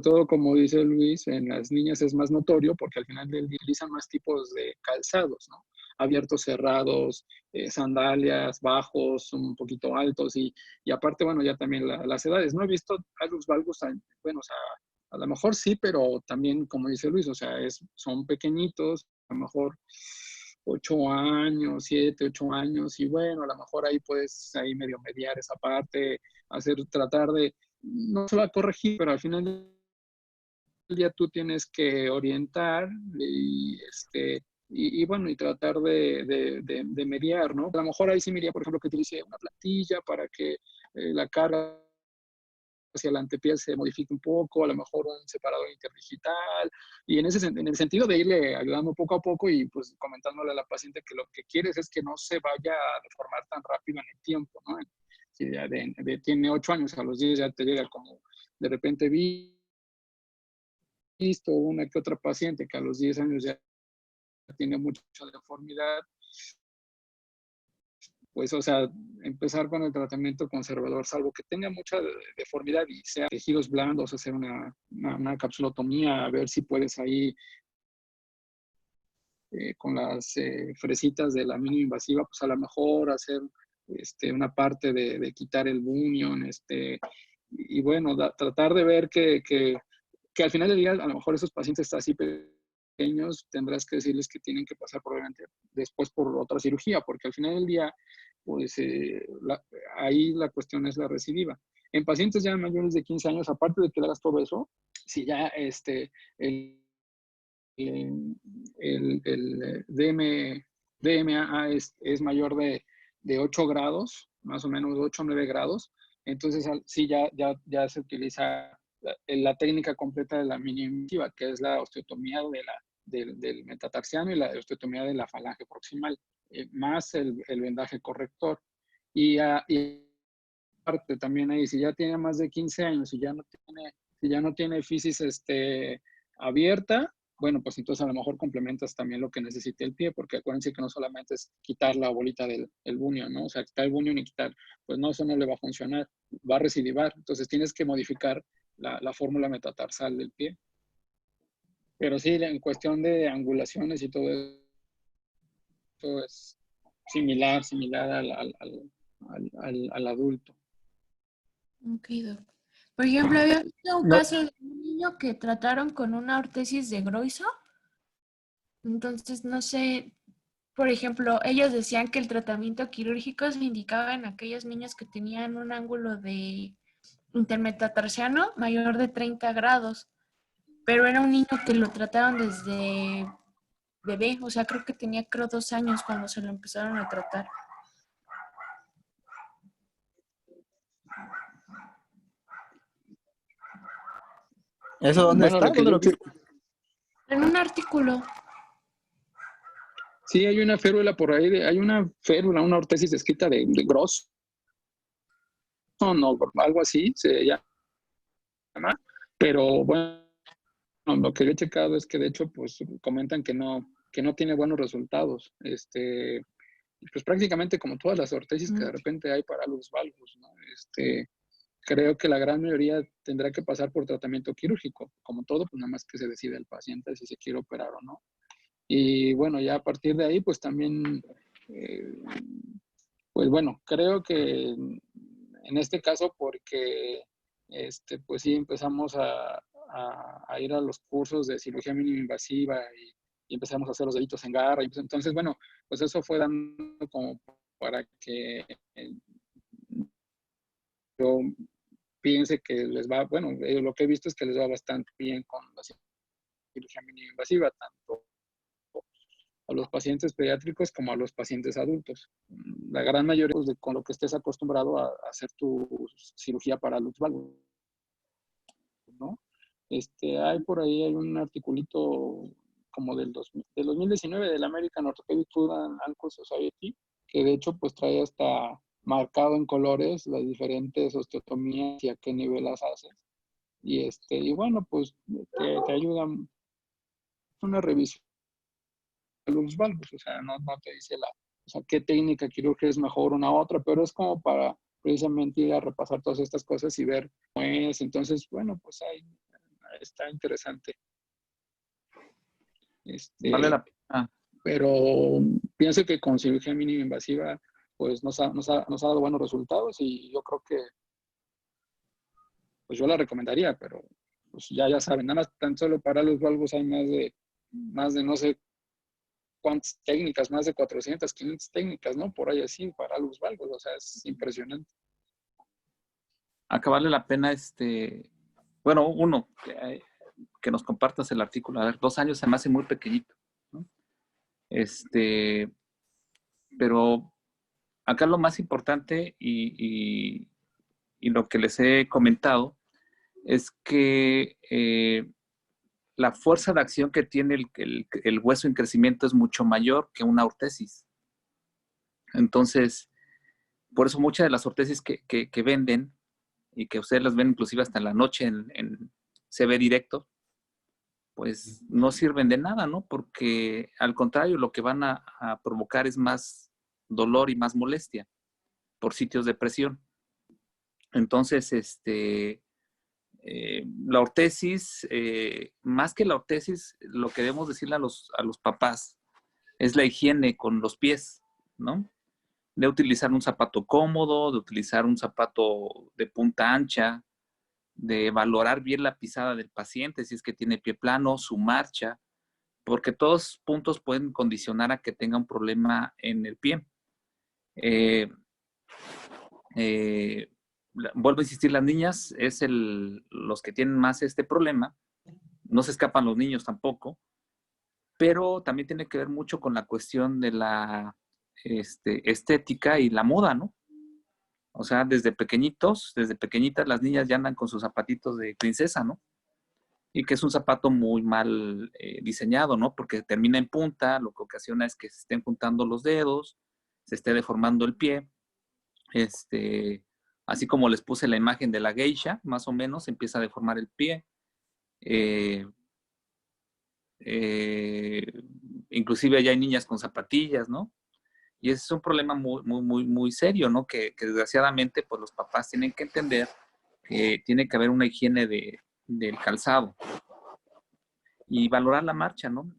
todo, como dice Luis, en las niñas es más notorio porque al final del día utilizan más tipos de calzados, ¿no? Abiertos, cerrados, sandalias, bajos, un poquito altos y aparte, bueno, ya también las edades. No he visto hallux valgus, bueno, o sea, a lo mejor sí, pero también, como dice Luis, o sea, son pequeñitos, a lo mejor 8 años, 7, 8 años, y bueno, a lo mejor ahí puedes ahí medio mediar esa parte, tratar de, no se va a corregir, pero al final del día tú tienes que orientar y bueno, y tratar de mediar, ¿no? A lo mejor ahí sí me iría, por ejemplo, que utilice una plantilla para que la carga hacia el antepié se modifique un poco, a lo mejor un separador interdigital, y en el sentido de irle ayudando poco a poco y pues comentándole a la paciente que lo que quieres es que no se vaya a deformar tan rápido en el tiempo, ¿no? Si ya tiene 8 años, a los 10 ya te llega como de repente visto una que otra paciente que a los 10 años ya tiene mucha deformidad, pues, o sea, empezar con el tratamiento conservador, salvo que tenga mucha deformidad y sea tejidos blandos, hacer una capsulotomía, a ver si puedes ahí con las fresitas de la mínima invasiva, pues a lo mejor hacer una parte de quitar el bunion, y bueno, tratar de ver que al final del día, a lo mejor esos pacientes están así pequeños, tendrás que decirles que tienen que pasar probablemente después por otra cirugía, porque al final del día, pues ahí la cuestión es la recidiva. En pacientes ya mayores de 15 años, aparte de que le hagas todo eso, si ya el DMA es mayor de 8 grados, más o menos 8 o 9 grados, entonces sí ya se utiliza la técnica completa de la mínima invasiva, que es la osteotomía del metatarsiano y la osteotomía de la falange proximal, más el vendaje corrector. Y aparte también ahí, si ya tiene más de 15 años y si ya no tiene fisis abierta, bueno, pues entonces a lo mejor complementas también lo que necesite el pie, porque acuérdense que no solamente es quitar la bolita del bunion, ¿no? O sea, quitar el bunion y quitar, pues no, eso no le va a funcionar, va a recidivar. Entonces tienes que modificar la fórmula metatarsal del pie. Pero sí, en cuestión de angulaciones y todo eso es similar al adulto. Ok, doc. Por ejemplo, había visto un caso de un niño que trataron con una ortesis de Groiso. Entonces, no sé, por ejemplo, ellos decían que el tratamiento quirúrgico se indicaba en aquellos niños que tenían un ángulo de intermetatarsiano mayor de 30 grados, pero era un niño que lo trataron desde bebé, o sea, creo que tenía 2 años cuando se lo empezaron a tratar. ¿Eso dónde Bueno, está? lo que ¿Dónde yo lo viste? En un artículo. sí hay una férula por ahí, hay una férula, una ortesis escrita de Gross, no, algo así se llama, pero bueno, lo que yo he checado es que de hecho pues comentan que no tiene buenos resultados. Pues prácticamente como todas las ortesis que de repente hay para los valvos, ¿no? Creo que la gran mayoría tendrá que pasar por tratamiento quirúrgico, como todo, pues nada más que se decide el paciente si se quiere operar o no. Y bueno, ya a partir de ahí, pues también, pues bueno, creo que en este caso, porque pues sí empezamos a ir a los cursos de cirugía mínimo invasiva y empezamos a hacer los deditos en garra. Entonces, bueno, pues eso fue dando como para que yo piense que les va, bueno, lo que he visto es que les va bastante bien con la cirugía mínimo invasiva, tanto a los pacientes pediátricos como a los pacientes adultos. La gran mayoría, pues, con lo que estés acostumbrado a hacer tu cirugía para los valvos, ¿no? Hay por ahí, hay un articulito como del 2019 del American Orthopedic Food and Ankle Society, que de hecho pues trae hasta marcado en colores las diferentes osteotomías y a qué nivel las haces. Y bueno, pues te ayuda una revisión de los valvos, o sea, no te dice o sea, qué técnica quirúrgica es mejor una u otra, pero es como para precisamente ir a repasar todas estas cosas y ver cómo es. Entonces, bueno, pues ahí está interesante. Vale la pena. Pero pienso que con cirugía mínima invasiva, pues nos ha dado buenos resultados y yo creo que, pues yo la recomendaría, pero pues ya saben, nada más tan solo para los valvos hay más de no sé cuántas técnicas, más de 400, 500 técnicas, ¿no? Por ahí así, para los valvos, o sea, es impresionante. Acá vale la pena, bueno, uno, que nos compartas el artículo. A ver, 2 años se me hace muy pequeñito, ¿no? Pero acá lo más importante y lo que les he comentado es que la fuerza de acción que tiene el hueso en crecimiento es mucho mayor que una ortesis. Entonces, por eso muchas de las ortesis que venden y que ustedes las ven inclusive hasta en la noche en CB directo, pues no sirven de nada, ¿no? Porque al contrario, lo que van a provocar es más dolor y más molestia por sitios de presión. Entonces, la ortesis, más que la ortesis, lo que debemos decirle a los papás es la higiene con los pies, ¿no? De utilizar un zapato cómodo, de utilizar un zapato de punta ancha, de valorar bien la pisada del paciente, si es que tiene pie plano, su marcha, porque todos puntos pueden condicionar a que tenga un problema en el pie. Vuelvo a insistir, las niñas es los que tienen más este problema. No se escapan los niños tampoco, pero también tiene que ver mucho con la cuestión de la estética y la moda, ¿no? O sea, desde pequeñitas las niñas ya andan con sus zapatitos de princesa, ¿no? Y que es un zapato muy mal diseñado, ¿no? Porque termina en punta, lo que ocasiona es que se estén juntando los dedos, se esté deformando el pie. Así como les puse la imagen de la geisha, más o menos, empieza a deformar el pie. Inclusive ya hay niñas con zapatillas, ¿no? Y ese es un problema muy, muy, muy, muy serio, ¿no? Que desgraciadamente, pues los papás tienen que entender que tiene que haber una higiene del calzado y valorar la marcha, ¿no?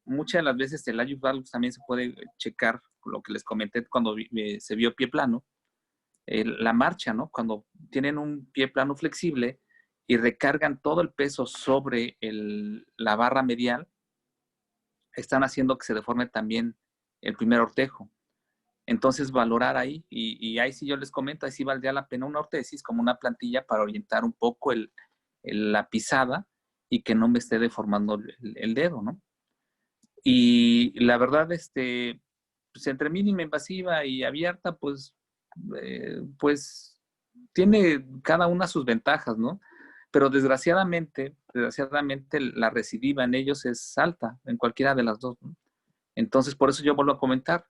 Muchas de las veces el Agius Valgus también se puede checar, lo que les comenté cuando se vio pie plano, la marcha, ¿no? Cuando tienen un pie plano flexible y recargan todo el peso sobre la barra medial, están haciendo que se deforme también el primer ortejo. Entonces, valorar ahí, y ahí sí yo les comento, ahí sí valdría la pena una ortesis como una plantilla para orientar un poco la pisada y que no me esté deformando el dedo, ¿no? Y la verdad, pues entre mínima invasiva y abierta, pues tiene cada una sus ventajas, ¿no? pero desgraciadamente la recidiva en ellos es alta, en cualquiera de las dos, ¿no? Entonces, por eso yo vuelvo a comentar.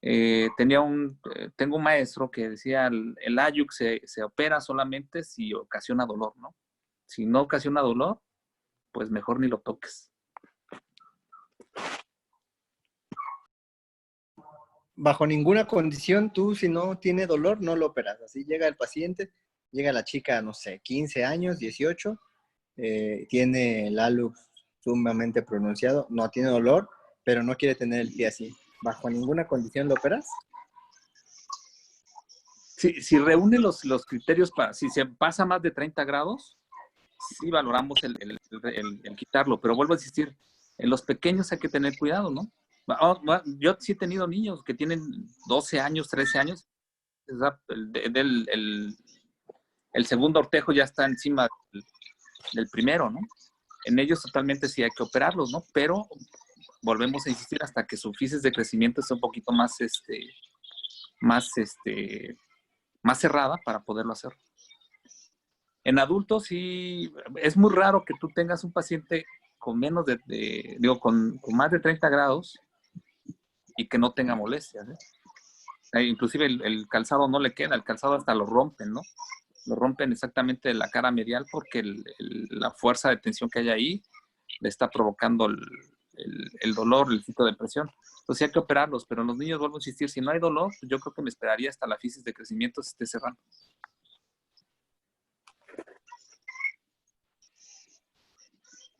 Tengo un maestro que decía, el AYUC se opera solamente si ocasiona dolor, ¿no? Si no ocasiona dolor, pues mejor ni lo toques. Bajo ninguna condición, tú si no tiene dolor, no lo operas. Así llega el paciente, llega la chica, no sé, 15 años, 18, tiene el hallux sumamente pronunciado, no tiene dolor, pero no quiere tener el pie así. ¿Bajo ninguna condición lo operas? Si reúne los criterios, si se pasa más de 30 grados, sí valoramos el quitarlo, pero vuelvo a insistir, en los pequeños hay que tener cuidado, ¿no? Yo sí he tenido niños que tienen 12 años, 13 años, el segundo ortejo ya está encima del primero, ¿no? En ellos totalmente sí hay que operarlos, ¿no? Pero volvemos a insistir hasta que su fisis de crecimiento esté un poquito más cerrada para poderlo hacer. En adultos sí, es muy raro que tú tengas un paciente con menos con más de 30 grados y que no tenga molestias, ¿eh? Inclusive el calzado no le queda, el calzado hasta lo rompen, ¿no? Lo rompen exactamente de la cara medial porque la fuerza de tensión que hay ahí le está provocando el dolor, el ciclo de presión. Entonces sí hay que operarlos, pero en los niños, vuelvo a insistir, si no hay dolor, yo creo que me esperaría hasta la fisis de crecimiento se esté cerrando.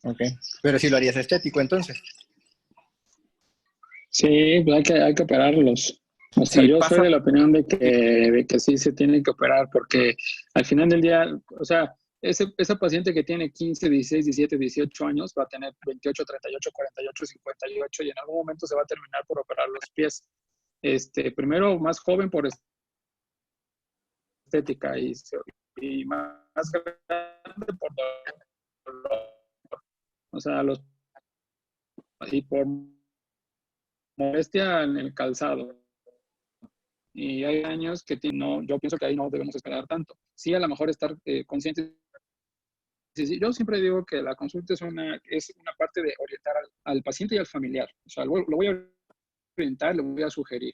Ok, pero si lo harías estético entonces. Sí, pues hay que operarlos. O sea, Sí, yo soy de la opinión de que sí se tiene que operar, porque al final del día, o sea, esa paciente que tiene 15, 16, 17, 18 años va a tener 28, 38, 48, 58 y en algún momento se va a terminar por operar los pies. Primero más joven por estética y más grande por dolor. O sea, y por molestia en el calzado. Y hay años que yo pienso que ahí no debemos esperar tanto. Sí, a lo mejor estar conscientes. Sí, yo siempre digo que la consulta es una parte de orientar al paciente y al familiar. O sea, lo voy a orientar, le voy a sugerir.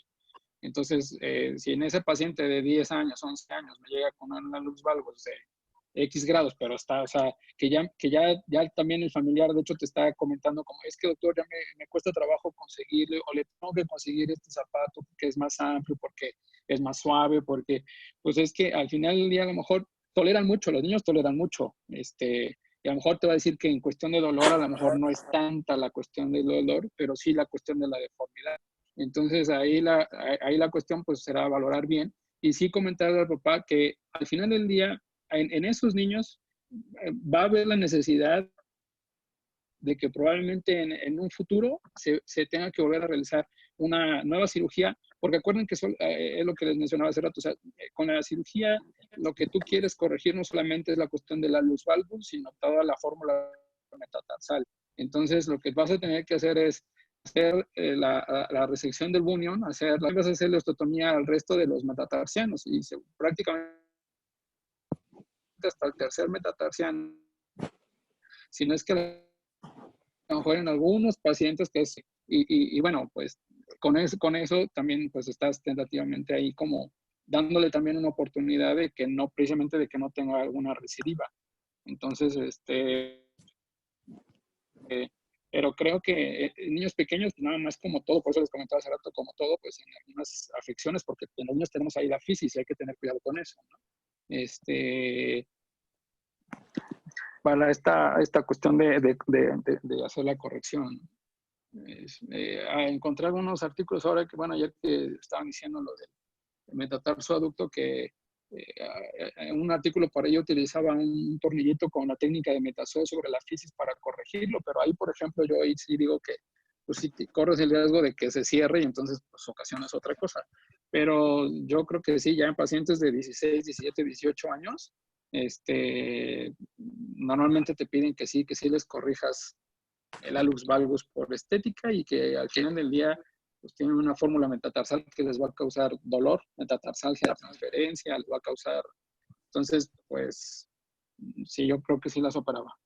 Entonces, si en ese paciente de 10 años, 11 años me llega con una luz valgus de X grados, pero está, o sea, que ya también el familiar, de hecho, te está comentando como, es que doctor, ya me cuesta trabajo conseguirle, o le tengo que conseguir este zapato porque es más amplio, porque es más suave, porque, pues es que al final del día a lo mejor toleran mucho, los niños toleran mucho, y a lo mejor te va a decir que en cuestión de dolor, a lo mejor no es tanta la cuestión del dolor, pero sí la cuestión de la deformidad. Entonces ahí la cuestión pues será valorar bien y sí comentar al papá que al final del día en esos niños va a haber la necesidad de que probablemente en un futuro se tenga que volver a realizar una nueva cirugía, porque acuerden que es lo que les mencionaba hace rato, o sea, con la cirugía lo que tú quieres corregir no solamente es la cuestión de la luz valgus, sino toda la fórmula metatarsal. Entonces lo que vas a tener que hacer es hacer la resección del bunion, vas a hacer la osteotomía al resto de los metatarsianos y prácticamente hasta el tercer metatarsiano. Si no es que a lo mejor en algunos pacientes que es, y bueno, pues con eso también pues estás tentativamente ahí como dándole también una oportunidad de que no, precisamente de que no tenga alguna recidiva. Entonces, pero creo que en niños pequeños, nada más como todo, por eso les comentaba hace rato, como todo, pues en algunas afecciones, porque en los niños tenemos ahí la fisis y hay que tener cuidado con eso, ¿no? Para esta cuestión de hacer la corrección. Encontré algunos artículos ahora que, bueno, ayer que estaban diciendo lo del metatarsoaducto, que en un artículo por ello utilizaba un tornillito con la técnica de metasol sobre la fisis para corregirlo, pero ahí, por ejemplo, yo ahí sí digo que pues sí corres el riesgo de que se cierre y entonces pues ocasionas otra cosa. Pero yo creo que sí, ya en pacientes de 16, 17, 18 años, normalmente te piden que sí les corrijas el hallux valgus por estética y que al final del día pues tienen una fórmula metatarsal que les va a causar dolor, metatarsalgia de transferencia, les va a causar. Entonces, pues sí, yo creo que sí la superaba.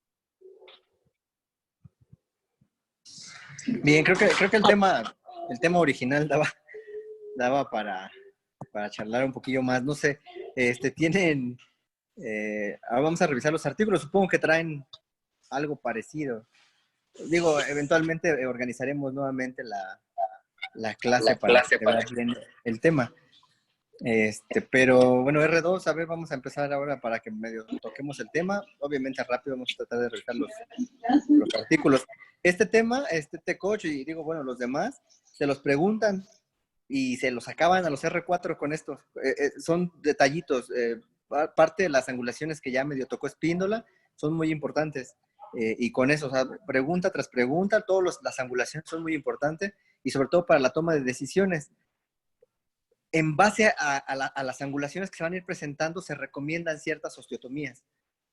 Bien, creo que el tema original daba para charlar un poquillo más. No sé, tienen, ahora vamos a revisar los artículos, supongo que traen algo parecido. Digo, eventualmente organizaremos nuevamente la clase para ver bien el tema. Pero bueno, R2, a ver, vamos a empezar ahora para que medio toquemos el tema. Obviamente rápido vamos a tratar de revisar los artículos. Este tema, T-Coach y digo, bueno, los demás, se los preguntan y se los acaban a los R4 con estos. Son detallitos. Parte de las angulaciones que ya medio tocó Espíndola son muy importantes. Y con eso, o sea, pregunta tras pregunta, todas las angulaciones son muy importantes y sobre todo para la toma de decisiones. En base a las angulaciones que se van a ir presentando, se recomiendan ciertas osteotomías.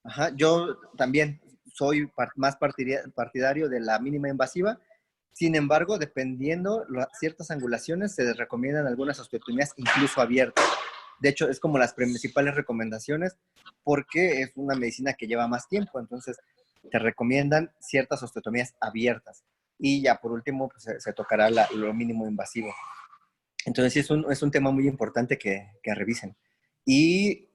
Ajá. Yo también soy más partidario de la mínima invasiva. Sin embargo, dependiendo ciertas angulaciones, se recomiendan algunas osteotomías incluso abiertas. De hecho, es como las principales recomendaciones porque es una medicina que lleva más tiempo. Entonces, te recomiendan ciertas osteotomías abiertas. Y ya por último, pues, se tocará lo mínimo invasivo. Entonces, sí, es un tema muy importante que revisen. Y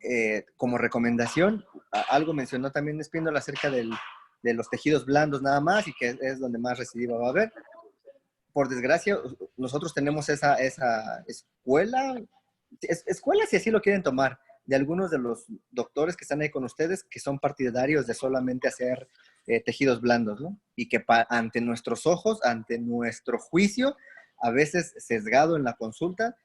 como recomendación, algo mencionó también Espíndola acerca de los tejidos blandos nada más y que es donde más recidiva va a haber. Por desgracia, nosotros tenemos esa escuela, si así lo quieren tomar, de algunos de los doctores que están ahí con ustedes que son partidarios de solamente hacer tejidos blandos, ¿no? Y que ante nuestros ojos, ante nuestro juicio, a veces sesgado en la consulta,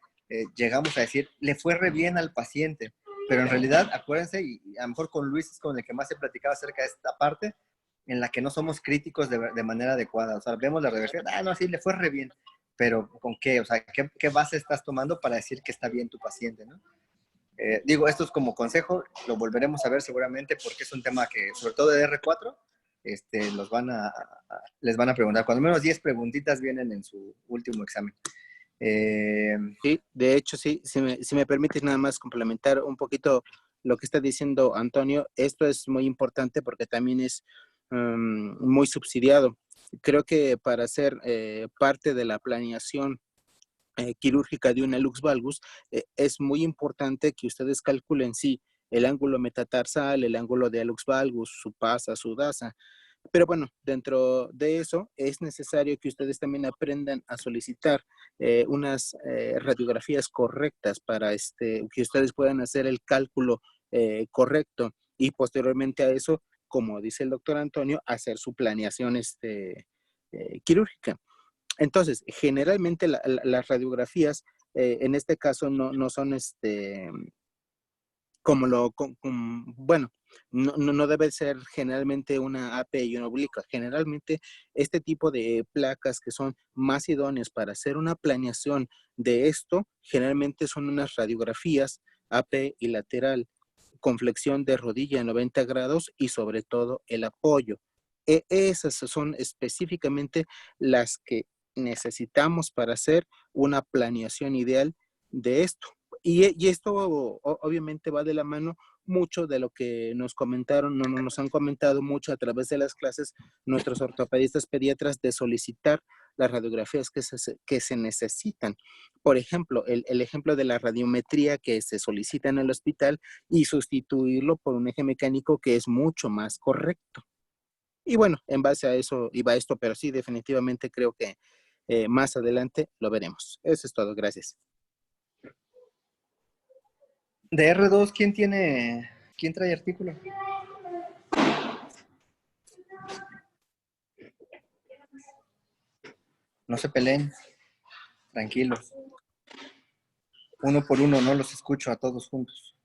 llegamos a decir, le fue re bien al paciente, pero en realidad, acuérdense, y a lo mejor con Luis es con el que más he platicado acerca de esta parte, en la que no somos críticos de manera adecuada. O sea, vemos la reversión, no, sí, le fue re bien, pero ¿con qué? O sea, ¿qué base estás tomando para decir que está bien tu paciente, no? Digo, esto es como consejo, lo volveremos a ver seguramente porque es un tema que, sobre todo de R4, les van a preguntar. Cuando menos 10 preguntitas vienen en su último examen. Sí, de hecho, sí, si me permites nada más complementar un poquito lo que está diciendo Antonio, esto es muy importante porque también es muy subsidiado. Creo que para ser parte de la planeación quirúrgica de una lux valgus, es muy importante que ustedes calculen, sí, el ángulo metatarsal, el ángulo de lux valgus, su pasa, su dasa. Pero bueno, dentro de eso es necesario que ustedes también aprendan a solicitar unas radiografías correctas para que ustedes puedan hacer el cálculo correcto y posteriormente a eso, como dice el doctor Antonio, hacer su planeación quirúrgica. Entonces, generalmente las radiografías, en este caso, no son bueno, no debe ser generalmente una AP y una oblicuo. Generalmente, este tipo de placas que son más idóneas para hacer una planeación de esto, generalmente son unas radiografías AP y lateral, con flexión de rodilla en 90 grados y sobre todo el apoyo. Esas son específicamente las que necesitamos para hacer una planeación ideal de esto. Y esto obviamente va de la mano mucho de lo que nos comentaron, nos han comentado mucho a través de las clases nuestros ortopedistas pediatras de solicitar las radiografías que se necesitan. Por ejemplo, el ejemplo de la radiometría que se solicita en el hospital y sustituirlo por un eje mecánico que es mucho más correcto. Y bueno, en base a eso iba esto, pero sí, definitivamente creo que más adelante lo veremos. Eso es todo, gracias. De R2, ¿quién trae artículo? No se peleen, tranquilos. Uno por uno, no los escucho a todos juntos.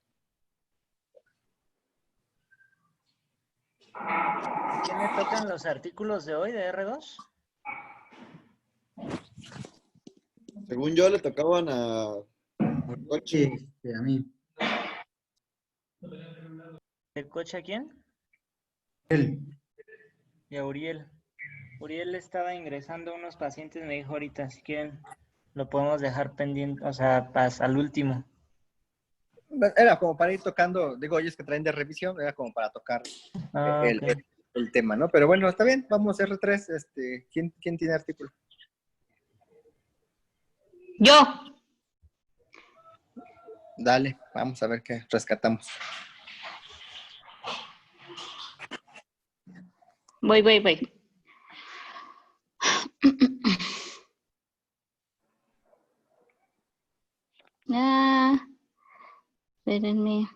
¿Quién le tocan los artículos de hoy de R2? Según yo, le tocaban a Coche. A mí. ¿El coche a quién? Él. Y a Uriel. Uriel estaba ingresando unos pacientes, me dijo ahorita, si quieren, lo podemos dejar pendiente, o sea, al último. Era como para ir tocando, digo, ellos que traen de revisión, era como para tocar el, ok. el tema, ¿no? Pero bueno, está bien, vamos a R3. ¿Quién tiene artículo? Yo. Dale, vamos a ver qué rescatamos. Voy. Espérenme.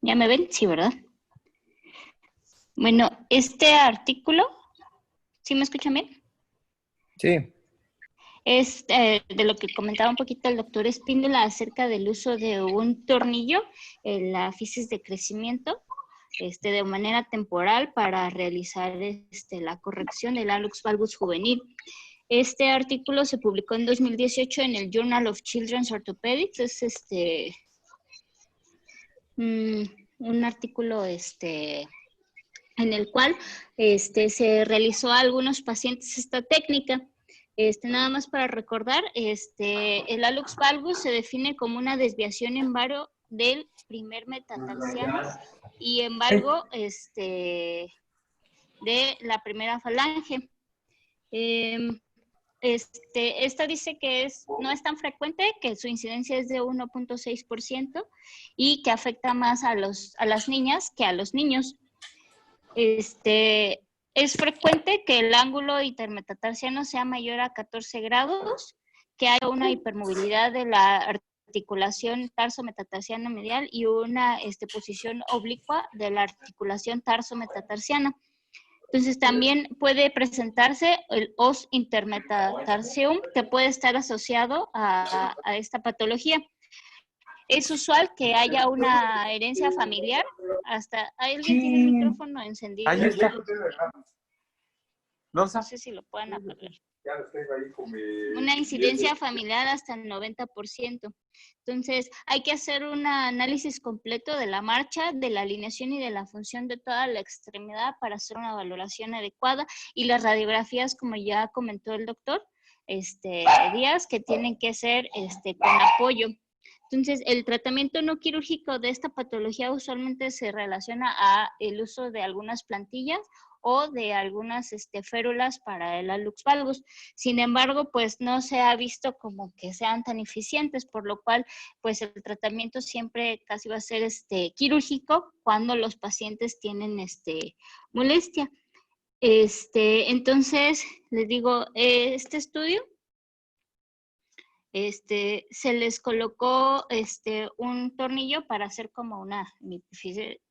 ¿Ya me ven? Sí, ¿verdad? Bueno, este artículo, ¿sí me escuchan bien? Sí. Es de lo que comentaba un poquito el doctor Espíndola acerca del uso de un tornillo en la fisis de crecimiento de manera temporal para realizar la corrección del hallux valgus juvenil. Este artículo se publicó en 2018 en el Journal of Children's Orthopedics. Es un artículo en el cual se realizó a algunos pacientes esta técnica. Nada más para recordar, el hallux valgus se define como una desviación en varo del primer metatarsiano y en valgo de la primera falange. Esta dice que no es tan frecuente, que su incidencia es de 1.6% y que afecta más a las niñas que a los niños. Es frecuente que el ángulo intermetatarsiano sea mayor a 14 grados, que haya una hipermovilidad de la articulación tarso-metatarsiana medial y una posición oblicua de la articulación tarso-metatarsiana. Entonces también puede presentarse el os intermetatarsium, que puede estar asociado a esta patología. Es usual que haya una herencia familiar. ¿Alguien tiene el micrófono encendido? Ahí está. No sé si lo pueden apagar. Una incidencia familiar hasta el 90%. Entonces, hay que hacer un análisis completo de la marcha, de la alineación y de la función de toda la extremidad para hacer una valoración adecuada. Y las radiografías, como ya comentó el doctor Díaz, que tienen que ser con apoyo. Entonces, el tratamiento no quirúrgico de esta patología usualmente se relaciona a el uso de algunas plantillas o de algunas férulas para el hallux valgus. Sin embargo, pues no se ha visto como que sean tan eficientes, por lo cual, pues el tratamiento siempre casi va a ser quirúrgico cuando los pacientes tienen molestia. Entonces, les digo, este estudio se les colocó un tornillo para hacer como una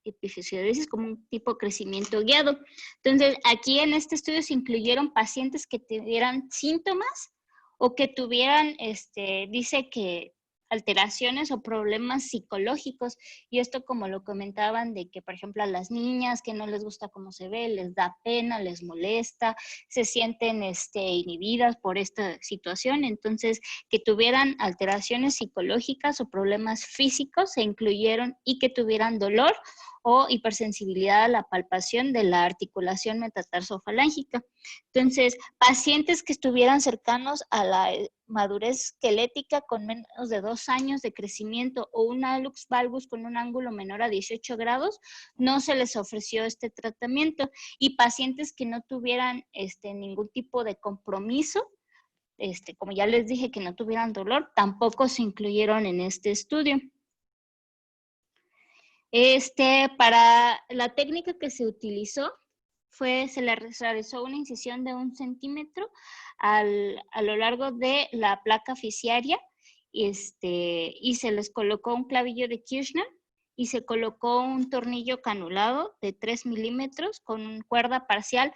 epifisiodisis, como un tipo de crecimiento guiado. Entonces, aquí en este estudio se incluyeron pacientes que tuvieran síntomas o que tuvieran, dice que alteraciones o problemas psicológicos, y esto como lo comentaban de que, por ejemplo, a las niñas que no les gusta cómo se ve, les da pena, les molesta, se sienten inhibidas por esta situación. Entonces, que tuvieran alteraciones psicológicas o problemas físicos se incluyeron y que tuvieran dolor o hipersensibilidad a la palpación de la articulación metatarsofalángica. Entonces, pacientes que estuvieran cercanos a la madurez esquelética con menos de 2 años de crecimiento o un hallux valgus con un ángulo menor a 18 grados, no se les ofreció este tratamiento. Y pacientes que no tuvieran ningún tipo de compromiso, como ya les dije, que no tuvieran dolor, tampoco se incluyeron en este estudio. Para la técnica que se utilizó, se le realizó una incisión de 1 centímetro a lo largo de la placa fisiaria y se les colocó un clavillo de Kirchner y se colocó un tornillo canulado de 3 milímetros con cuerda parcial.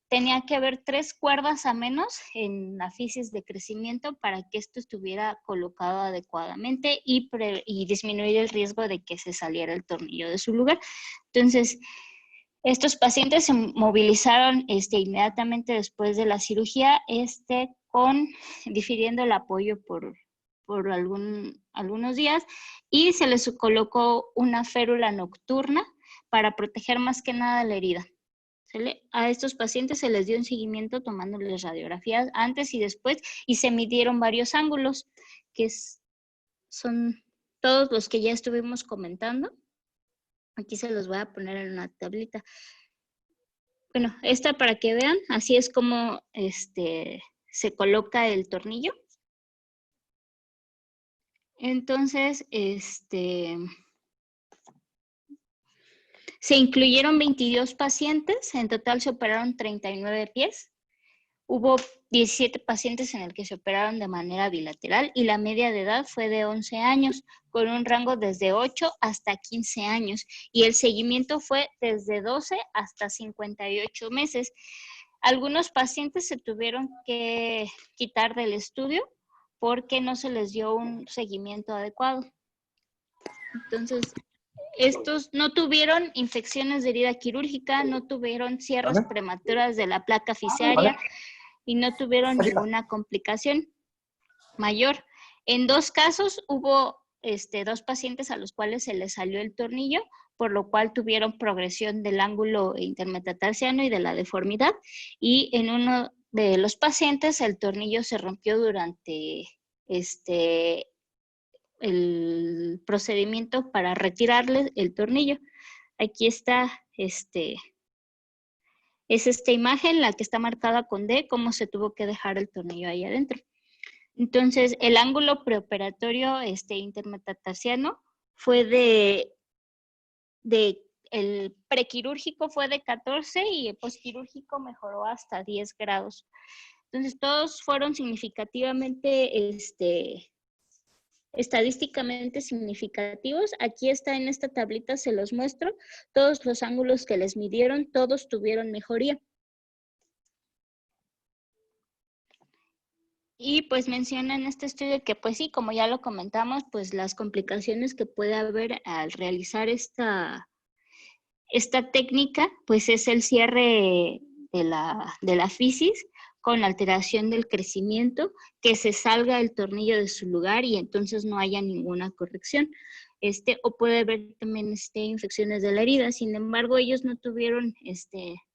Tenía que haber 3 cuerdas a menos en la fisis de crecimiento para que esto estuviera colocado adecuadamente y disminuir el riesgo de que se saliera el tornillo de su lugar. Entonces, estos pacientes se movilizaron inmediatamente después de la cirugía, difiriendo el apoyo por algunos días, y se les colocó una férula nocturna para proteger más que nada la herida. ¿Sale? A estos pacientes se les dio un seguimiento tomándoles radiografías antes y después y se midieron varios ángulos, que son todos los que ya estuvimos comentando. Aquí se los voy a poner en una tablita. Bueno, esta para que vean, así es como se coloca el tornillo. Entonces, se incluyeron 22 pacientes, en total se operaron 39 pies. Hubo 17 pacientes en el que se operaron de manera bilateral y la media de edad fue de 11 años, con un rango desde 8 hasta 15 años. Y el seguimiento fue desde 12 hasta 58 meses. Algunos pacientes se tuvieron que quitar del estudio porque no se les dio un seguimiento adecuado. Entonces, estos no tuvieron infecciones de herida quirúrgica, no tuvieron cierres prematuras de la placa fisaria y no tuvieron ninguna complicación mayor. En 2 casos hubo 2 pacientes a los cuales se les salió el tornillo, por lo cual tuvieron progresión del ángulo intermetatarsiano y de la deformidad. Y en uno de los pacientes el tornillo se rompió durante el procedimiento para retirarle el tornillo. Aquí está, es esta imagen, la que está marcada con D, cómo se tuvo que dejar el tornillo ahí adentro. Entonces, el ángulo preoperatorio intermetatarsiano fue el prequirúrgico fue de 14 y el posquirúrgico mejoró hasta 10 grados. Entonces, todos fueron significativamente, estadísticamente significativos. Aquí está en esta tablita, se los muestro. Todos los ángulos que les midieron, todos tuvieron mejoría. Y pues menciona en este estudio que pues sí, como ya lo comentamos, pues las complicaciones que puede haber al realizar esta técnica, pues es el cierre de la fisis con alteración del crecimiento, que se salga el tornillo de su lugar y entonces no haya ninguna corrección. O puede haber también infecciones de la herida. Sin embargo, ellos no tuvieron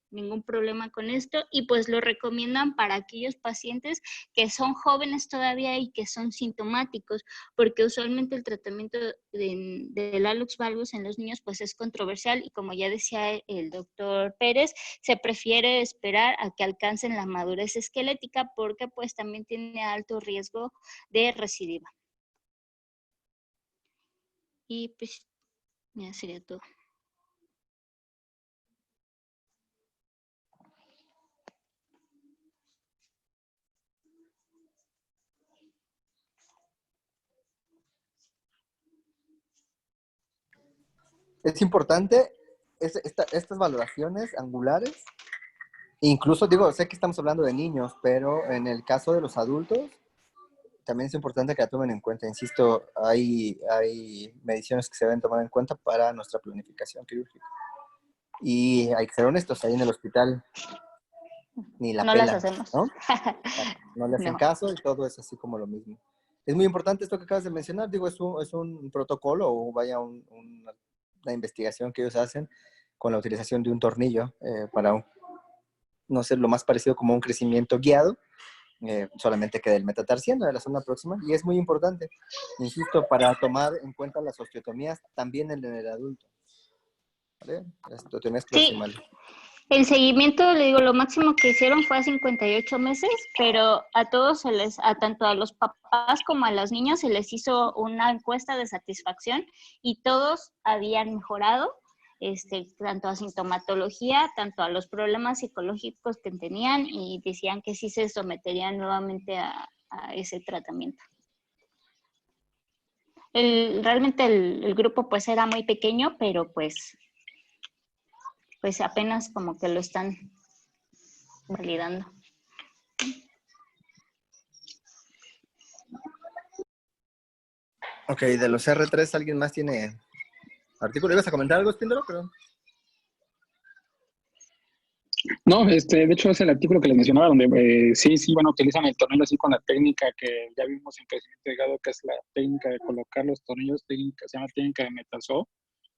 ningún problema con esto y pues lo recomiendan para aquellos pacientes que son jóvenes todavía y que son sintomáticos, porque usualmente el tratamiento del hallux valgus en los niños pues es controversial y como ya decía el doctor Pérez, se prefiere esperar a que alcancen la madurez esquelética porque pues también tiene alto riesgo de recidiva. Y pues ya sería todo. Es importante estas valoraciones angulares. Incluso, digo, sé que estamos hablando de niños, pero en el caso de los adultos, también es importante que la tomen en cuenta. Insisto, hay mediciones que se deben tomar en cuenta para nuestra planificación quirúrgica. Y hay que ser honestos, ahí en el hospital ni la no pelan, las hacemos. ¿no? No le hacen No. caso y todo es así como lo mismo. Es muy importante esto que acabas de mencionar, digo, es un protocolo o vaya una investigación que ellos hacen con la utilización de un tornillo para no ser lo más parecido como un crecimiento guiado, solamente que del metatarsiano de la zona próxima, y es muy importante, insisto, para tomar en cuenta las osteotomías también en el adulto, ¿vale? Las osteotomías proximales. Sí. El seguimiento, le digo, lo máximo que hicieron fue a 58 meses, pero a todos tanto a los papás como a los niños se les hizo una encuesta de satisfacción y todos habían mejorado, tanto a sintomatología, tanto a los problemas psicológicos que tenían y decían que sí se someterían nuevamente a ese tratamiento. Realmente el grupo pues era muy pequeño, pero pues apenas como que lo están validando. Ok, de los R3, ¿alguien más tiene artículo? ¿Ibas a comentar algo, Espíndola? Pero... No, de hecho es el artículo que les mencionaba, donde sí, bueno, utilizan el tornillo así con la técnica que ya vimos en crecimiento delgado, que es la técnica de colocar los tornillos, se llama técnica de Metasó.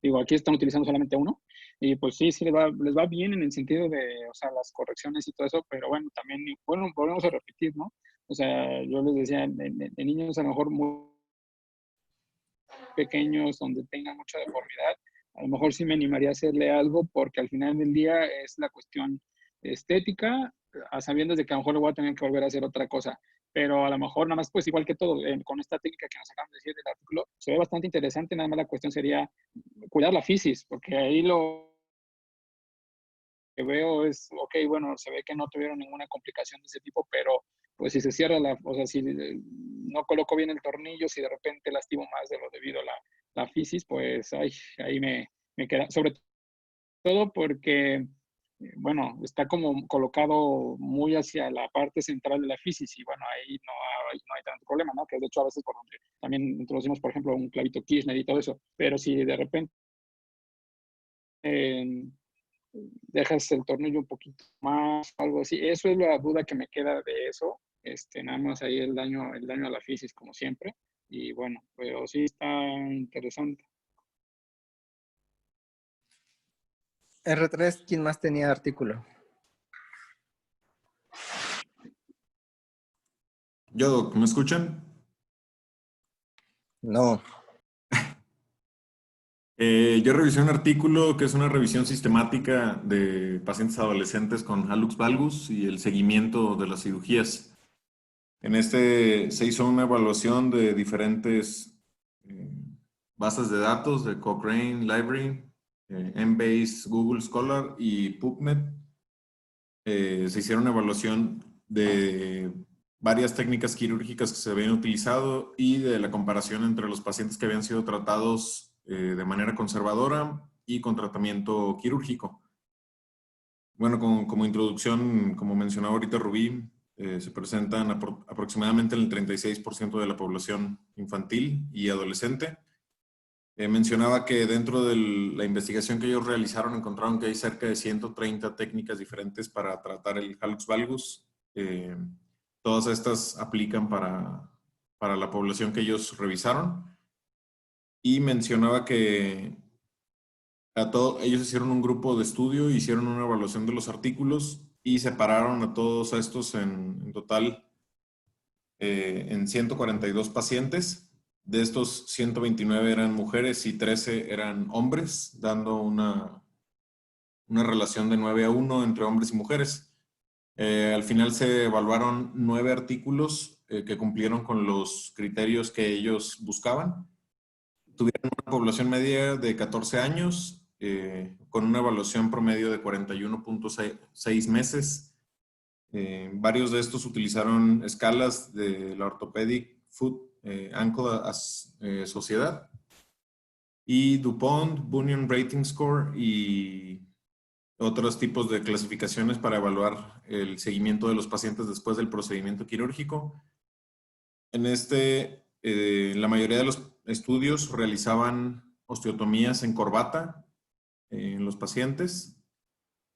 Digo, aquí están utilizando solamente uno. Y pues sí, sí les va bien en el sentido de, o sea, las correcciones y todo eso, pero bueno, también, bueno, volvemos a repetir, ¿no? O sea, yo les decía, de niños a lo mejor muy pequeños, donde tengan mucha deformidad, a lo mejor sí me animaría a hacerle algo, porque al final del día es la cuestión estética, a sabiendas de que a lo mejor le voy a tener que volver a hacer otra cosa. Pero a lo mejor nada más, pues igual que todo, con esta técnica que nos acaban de decir del artículo, se ve bastante interesante, nada más la cuestión sería cuidar la fisis, porque ahí lo que veo es, ok, bueno, se ve que no tuvieron ninguna complicación de ese tipo, pero pues si se cierra o sea, si no coloco bien el tornillo, si de repente lastimo más de lo debido a la fisis, pues ay, ahí me queda, sobre todo porque, bueno, está como colocado muy hacia la parte central de la fisis y bueno, ahí no hay tanto problema, ¿no? Que de hecho a veces por donde también introducimos, por ejemplo, un clavito Kirchner y todo eso, pero si de repente dejas el tornillo un poquito más, algo así. Eso es la duda que me queda de eso. Nada más ahí el daño a la fisis, como siempre. Y bueno, pero sí está interesante. R3, ¿quién más tenía artículo? Yo, Doc, ¿me escuchan? No. Yo revisé un artículo que es una revisión sistemática de pacientes adolescentes con hallux valgus y el seguimiento de las cirugías. En este se hizo una evaluación de diferentes bases de datos de Cochrane Library, Embase, Google Scholar y PubMed. Se hicieron una evaluación de varias técnicas quirúrgicas que se habían utilizado y de la comparación entre los pacientes que habían sido tratados de manera conservadora y con tratamiento quirúrgico. Bueno, como introducción, como mencionaba ahorita Rubí, se presentan aproximadamente en el 36% de la población infantil y adolescente. Mencionaba que dentro de la investigación que ellos realizaron encontraron que hay cerca de 130 técnicas diferentes para tratar el hallux valgus. Todas estas aplican para la población que ellos revisaron. Y mencionaba que ellos hicieron un grupo de estudio, hicieron una evaluación de los artículos y separaron a todos estos en total en 142 pacientes. De estos, 129 eran mujeres y 13 eran hombres, dando una relación de 9-1 entre hombres y mujeres. Al final se evaluaron 9 artículos que cumplieron con los criterios que ellos buscaban. Tuvieron una población media de 14 años, con una evaluación promedio de 41.6 meses. Varios de estos utilizaron escalas de la Orthopedic Foot Ankle Sociedad y DuPont, Bunion Rating Score y otros tipos de clasificaciones para evaluar el seguimiento de los pacientes después del procedimiento quirúrgico. En la mayoría de los estudios realizaban osteotomías en corbata en los pacientes.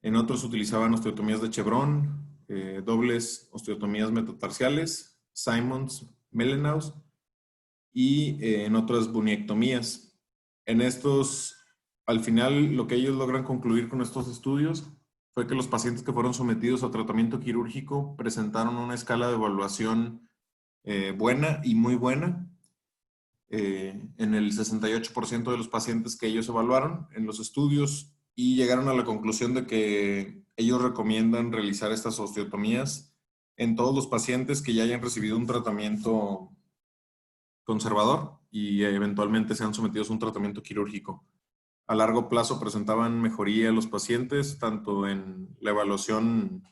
En otros utilizaban osteotomías de Chevron, dobles osteotomías metatarsiales, Simons, Melenaus y en otras buniectomías. En estos, al final, lo que ellos logran concluir con estos estudios fue que los pacientes que fueron sometidos a tratamiento quirúrgico presentaron una escala de evaluación buena y muy buena en el 68% de los pacientes que ellos evaluaron en los estudios y llegaron a la conclusión de que ellos recomiendan realizar estas osteotomías en todos los pacientes que ya hayan recibido un tratamiento conservador y eventualmente sean sometidos a un tratamiento quirúrgico. A largo plazo presentaban mejoría los pacientes, tanto en la evaluación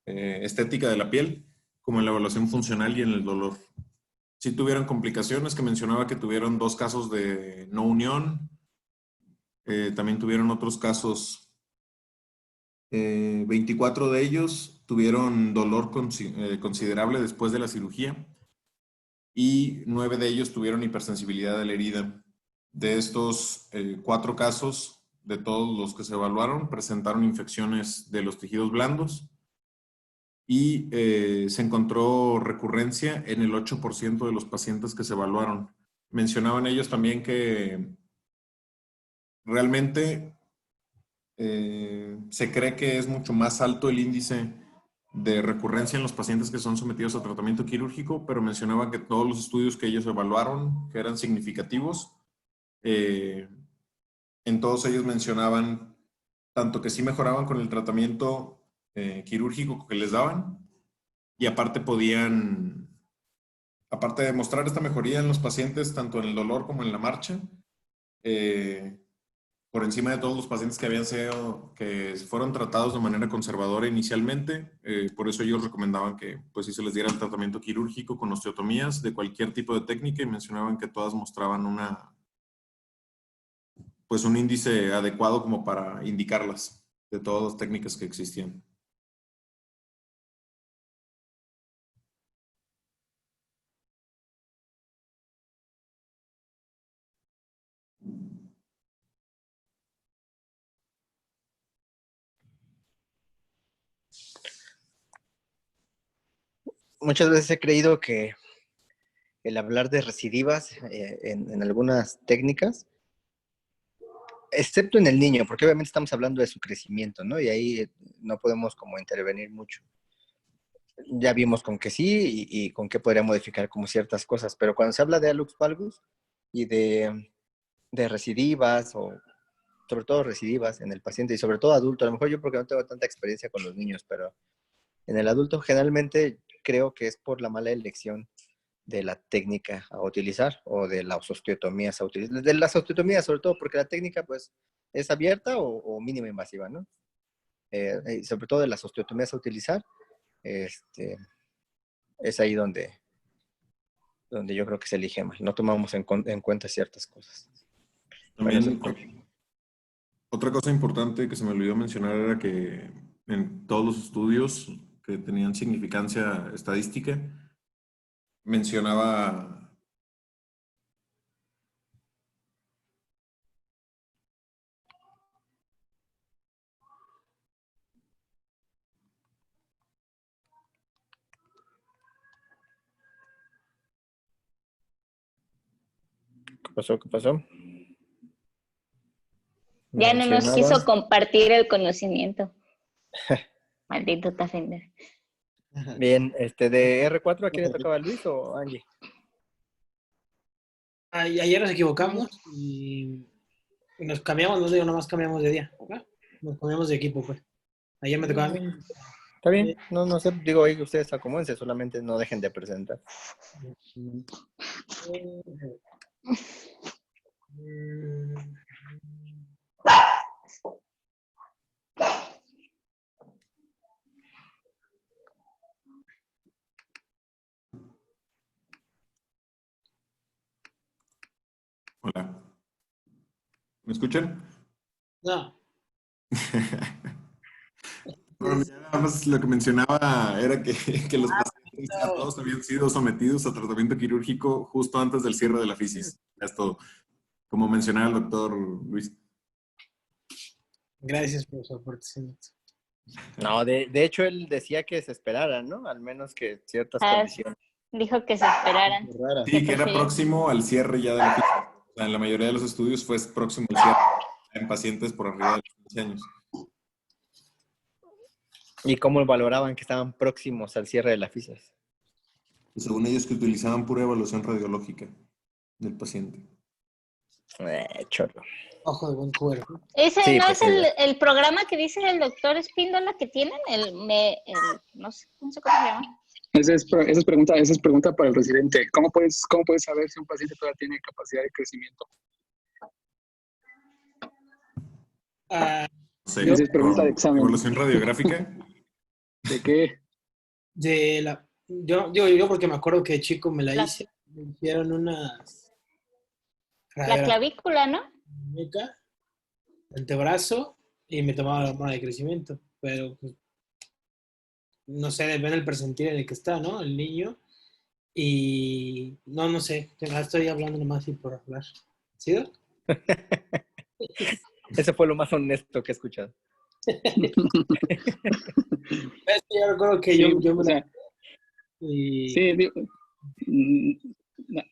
estética de la piel, como en la evaluación funcional y en el dolor. Sí tuvieron complicaciones, que mencionaba que tuvieron 2 casos de no unión. También tuvieron otros casos. 24 de ellos tuvieron dolor considerable después de la cirugía y 9 de ellos tuvieron hipersensibilidad de la herida. De estos 4 casos, de todos los que se evaluaron, presentaron infecciones de los tejidos blandos y se encontró recurrencia en el 8% de los pacientes que se evaluaron. Mencionaban ellos también que realmente se cree que es mucho más alto el índice de recurrencia en los pacientes que son sometidos a tratamiento quirúrgico, pero mencionaba que todos los estudios que ellos evaluaron, que eran significativos, en todos ellos mencionaban tanto que sí mejoraban con el tratamiento quirúrgico que les daban, y aparte aparte de mostrar esta mejoría en los pacientes, tanto en el dolor como en la marcha, por encima de todos los pacientes que fueron tratados de manera conservadora inicialmente, por eso ellos recomendaban que pues sí se les diera el tratamiento quirúrgico con osteotomías de cualquier tipo de técnica, y mencionaban que todas mostraban pues un índice adecuado como para indicarlas de todas las técnicas que existían. Muchas veces he creído que el hablar de recidivas en algunas técnicas, excepto en el niño, porque obviamente estamos hablando de su crecimiento, ¿no? Y ahí no podemos como intervenir mucho. Ya vimos con que sí y con qué podría modificar como ciertas cosas, pero cuando se habla de hallux valgus y de recidivas, o sobre todo recidivas en el paciente y sobre todo adulto, a lo mejor yo porque no tengo tanta experiencia con los niños, pero en el adulto generalmente creo que es por la mala elección de la técnica a utilizar o de las osteotomías a utilizar. De las osteotomías sobre todo porque la técnica pues es abierta o mínima invasiva, ¿no? Sobre todo de las osteotomías a utilizar, es ahí donde yo creo que se elige mal. No tomamos en cuenta ciertas cosas. También, otra cosa importante que se me olvidó mencionar era que en todos los estudios que tenían significancia estadística, mencionaba ¿Qué pasó? Ya no nos quiso compartir el conocimiento. Maldito Tafender. Bien, de R4, ¿a quién le tocaba, Luis o Angie? Ayer nos equivocamos y nos cambiamos, no digo, nomás cambiamos de día. ¿No? Nos cambiamos de equipo, pues. Ayer me tocaba a mí. Está bien, no sé, digo, ahí ustedes acomódense, solamente no dejen de presentar. Hola. ¿Me escuchan? No. Bueno, ya nada más lo que mencionaba era que los pacientes ya todos habían sido sometidos a tratamiento quirúrgico justo antes del cierre de la fisis. Ya es todo. Como mencionaba el doctor Luis. Gracias por su aporte. No, de hecho él decía que se esperaran, ¿no? Al menos que ciertas condiciones. Dijo que se esperaran. Sí, que era próximo al cierre ya de la fisis. O sea, en la mayoría de los estudios fue próximo al cierre en pacientes por arriba de los 15 años. ¿Y cómo valoraban que estaban próximos al cierre de la fisis? Según ellos, que utilizaban pura evaluación radiológica del paciente. Chorro. Ojo de buen cuerpo. ¿Ese Sí, no pues, es el programa que dice el doctor Espíndola que tienen? No sé cómo se llama. Esa es pregunta para el residente. ¿Cómo puedes saber si un paciente todavía tiene capacidad de crecimiento? Sí, esa es pregunta de examen. ¿Evaluación radiográfica? ¿De qué? Yo porque me acuerdo que de chico me la hice. Me hicieron unas... La clavícula, ¿no? Muñeca, antebrazo, y me tomaba la hormona de crecimiento. Pero, pues, no sé, depende del percentil en el que está, ¿no? El niño. Y no sé. Estoy hablando nomás así por hablar. ¿Sí, Doc? Ese fue lo más honesto que he escuchado. Yo recuerdo que yo me la... Sí,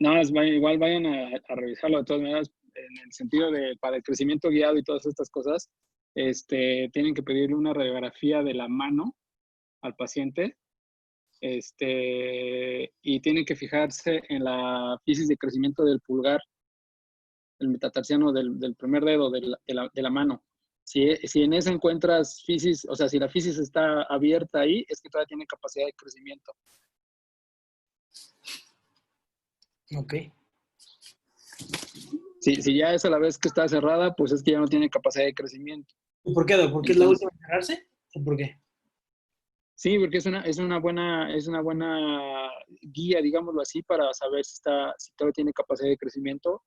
nada más igual vayan a revisarlo. De todas maneras, el sentido de para el crecimiento guiado y todas estas cosas, tienen que pedirle una radiografía de la mano al paciente, y tienen que fijarse en la fisis de crecimiento del pulgar, el metatarsiano del primer dedo de la mano. Si en esa encuentras fisis, o sea, si la fisis está abierta ahí, es que todavía tiene capacidad de crecimiento. Ok. Si ya es a la vez que está cerrada, pues es que ya no tiene capacidad de crecimiento. ¿Y por qué, Doc? ¿Porque es la última en cerrarse? ¿O por qué? Sí, porque es una buena guía, digámoslo así, para saber si todavía tiene capacidad de crecimiento.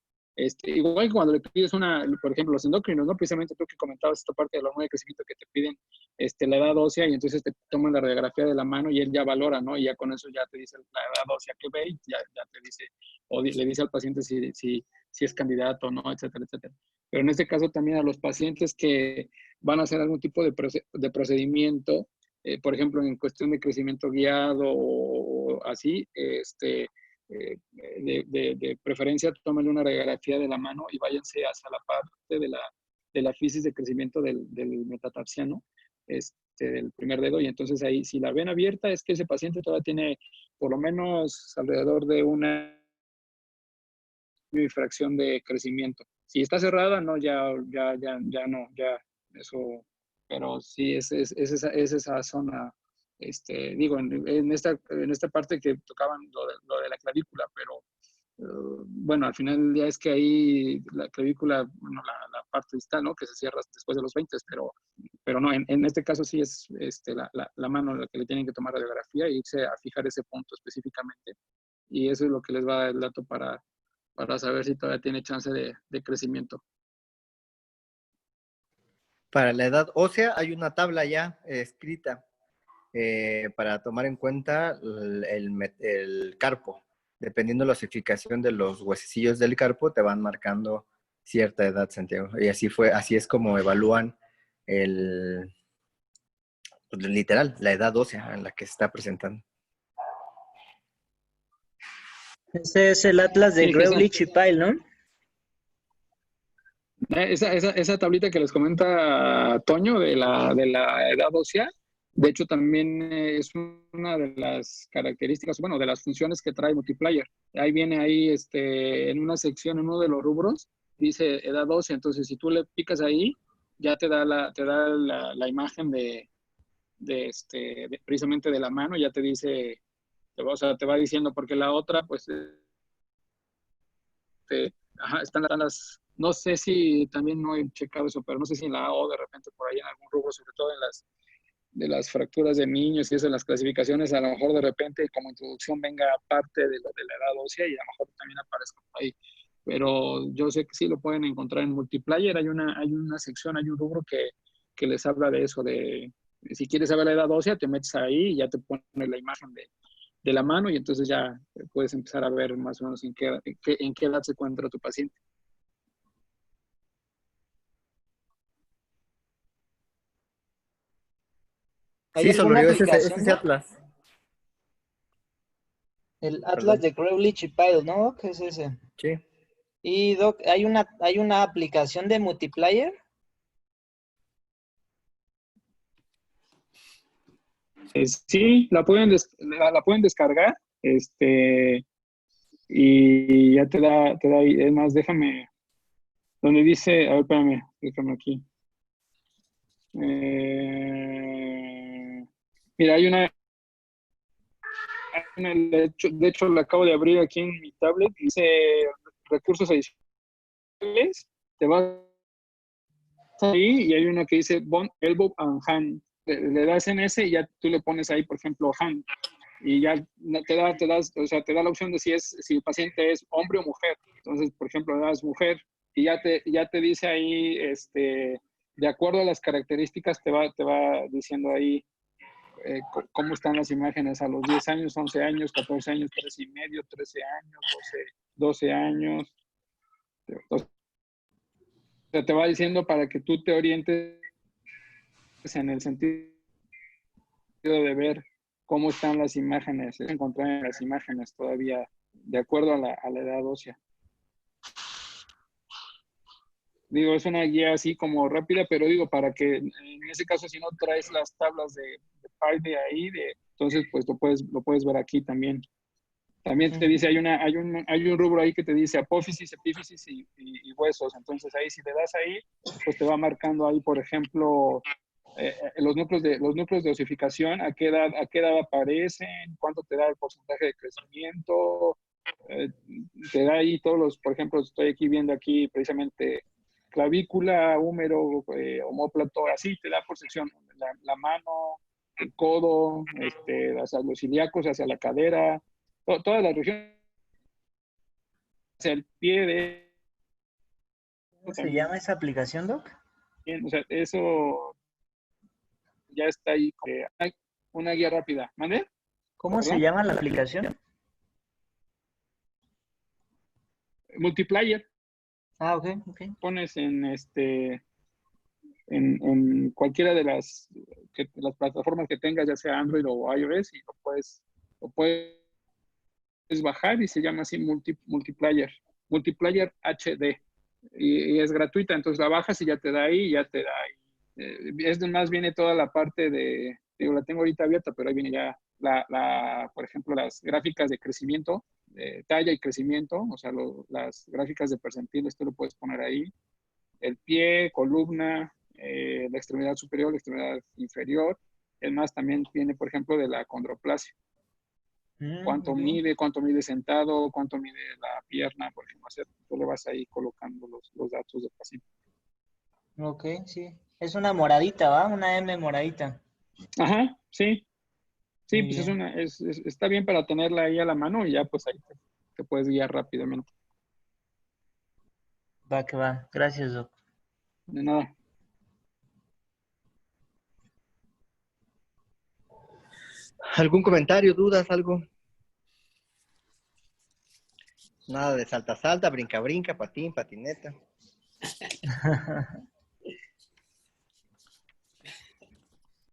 Igual que cuando le pides por ejemplo, los endocrinos, ¿no? Precisamente tú que comentabas esta parte de la hormona de crecimiento que te piden la edad ósea y entonces te toman la radiografía de la mano y él ya valora, ¿no? Y ya con eso ya te dice la edad ósea que ve y ya te dice, o le dice al paciente si es candidato o no, etcétera, etcétera. Pero en este caso también a los pacientes que van a hacer algún tipo de procedimiento, por ejemplo, en cuestión de crecimiento guiado o así, de preferencia, tómenle una radiografía de la mano y váyanse hacia la parte de la fisis de crecimiento del metatarsiano, del primer dedo, y entonces ahí, si la ven abierta, es que ese paciente todavía tiene por lo menos alrededor de una fracción de crecimiento. Si está cerrada, no, ya no, ya eso, pero sí es esa zona, digo, en esta parte que tocaban lo de la clavícula, pero bueno, al final del día es que ahí la clavícula, bueno, la parte distal, ¿no? Que se cierra después de los 20, pero no, en este caso sí es la mano la que le tienen que tomar radiografía e irse a fijar ese punto específicamente. Y eso es lo que les va a dar el dato para saber si todavía tiene chance de crecimiento. Para la edad ósea hay una tabla ya escrita para tomar en cuenta el carpo. Dependiendo de la osificación de los huesecillos del carpo, te van marcando cierta edad, Santiago. Y así es como evalúan pues, literal, la edad ósea en la que se está presentando. Este es el atlas de Greulich y Pyle, ¿no? Esa tablita que les comenta Toño de la edad ósea, de hecho también es una de las características, bueno, de las funciones que trae Multiplier. Ahí viene en una sección, en uno de los rubros, dice edad ósea, entonces si tú le picas ahí, ya te da la imagen precisamente de la mano, ya te dice, o sea, te va diciendo, porque la otra, pues, están no sé si también no he checado eso, pero no sé si en la A o de repente por ahí en algún rubro, sobre todo de las fracturas de niños y eso, en las clasificaciones, a lo mejor de repente como introducción venga parte de la edad ósea y a lo mejor también aparezca por ahí. Pero yo sé que sí lo pueden encontrar en Multiplier, hay una sección, hay un rubro que les habla de eso, de si quieres saber la edad ósea, te metes ahí y ya te pone la imagen de la mano y entonces ya puedes empezar a ver más o menos en qué edad se encuentra tu paciente. Sí, Solorio, es ese atlas. El atlas de Greulich y Pyle, ¿no? ¿Qué es ese? Sí. Y Doc, ¿hay una aplicación de Multiplier? Sí, la pueden descargar, y ya te da ahí, es más, déjame, donde dice, a ver, déjame aquí. Mira, de hecho la acabo de abrir aquí en mi tablet, dice recursos adicionales, te vas ahí y hay una que dice bone, elbow and hand, le das en ese y ya tú le pones ahí, por ejemplo, hand, y ya te da la opción de si el paciente es hombre o mujer. Entonces, por ejemplo, le das mujer y ya te dice ahí, de acuerdo a las características, te va diciendo ahí cómo están las imágenes a los 10 años, 11 años, 14 años, 13 y medio, 13 años, 12 años. O sea, te va diciendo para que tú te orientes en el sentido de ver cómo están las imágenes, encontrar las imágenes todavía de acuerdo a la edad ósea. Digo, es una guía así como rápida, pero digo, para que en ese caso, si no traes las tablas de Pi de ahí, entonces pues lo puedes ver aquí también. También te dice, hay un rubro ahí que te dice apófisis, epífisis y huesos. Entonces ahí, si le das ahí, pues te va marcando ahí, por ejemplo, los núcleos de osificación, a qué edad aparecen, cuánto te da el porcentaje de crecimiento, te da ahí todos los, por ejemplo, estoy aquí viendo aquí precisamente clavícula, húmero, omóplato, así te da por sección, la mano, el codo, hacia los ilíacos, hacia la cadera, toda la región, hacia el pie de... ¿Cómo se llama esa aplicación, Doc? O sea, eso ya está ahí. Hay una guía rápida. ¿Mande? ¿Cómo se llama la aplicación? Multiplayer. Ah, ok. Pones en cualquiera de las plataformas que tengas, ya sea Android o iOS, y lo puedes bajar y se llama así Multiplayer HD. Y es gratuita, entonces la bajas y ya te da ahí. Más viene toda la parte digo, la tengo ahorita abierta, pero ahí viene ya por ejemplo, las gráficas de crecimiento, de talla y crecimiento, o sea, las gráficas de percentiles, tú lo puedes poner ahí. El pie, columna, la extremidad superior, la extremidad inferior. Es más, también viene, por ejemplo, de la condroplasia. Cuánto mide sentado, cuánto mide la pierna, por ejemplo. Tú le vas ahí colocando los datos del paciente. Ok, sí. Es una moradita, ¿va? Una M moradita. Ajá, sí. Sí, Muy pues está bien para tenerla ahí a la mano y ya pues ahí te puedes guiar rápidamente. Va que va. Gracias, Doc. De nada. ¿Algún comentario, dudas, algo? Nada de salta, salta, brinca, brinca, patín, patineta.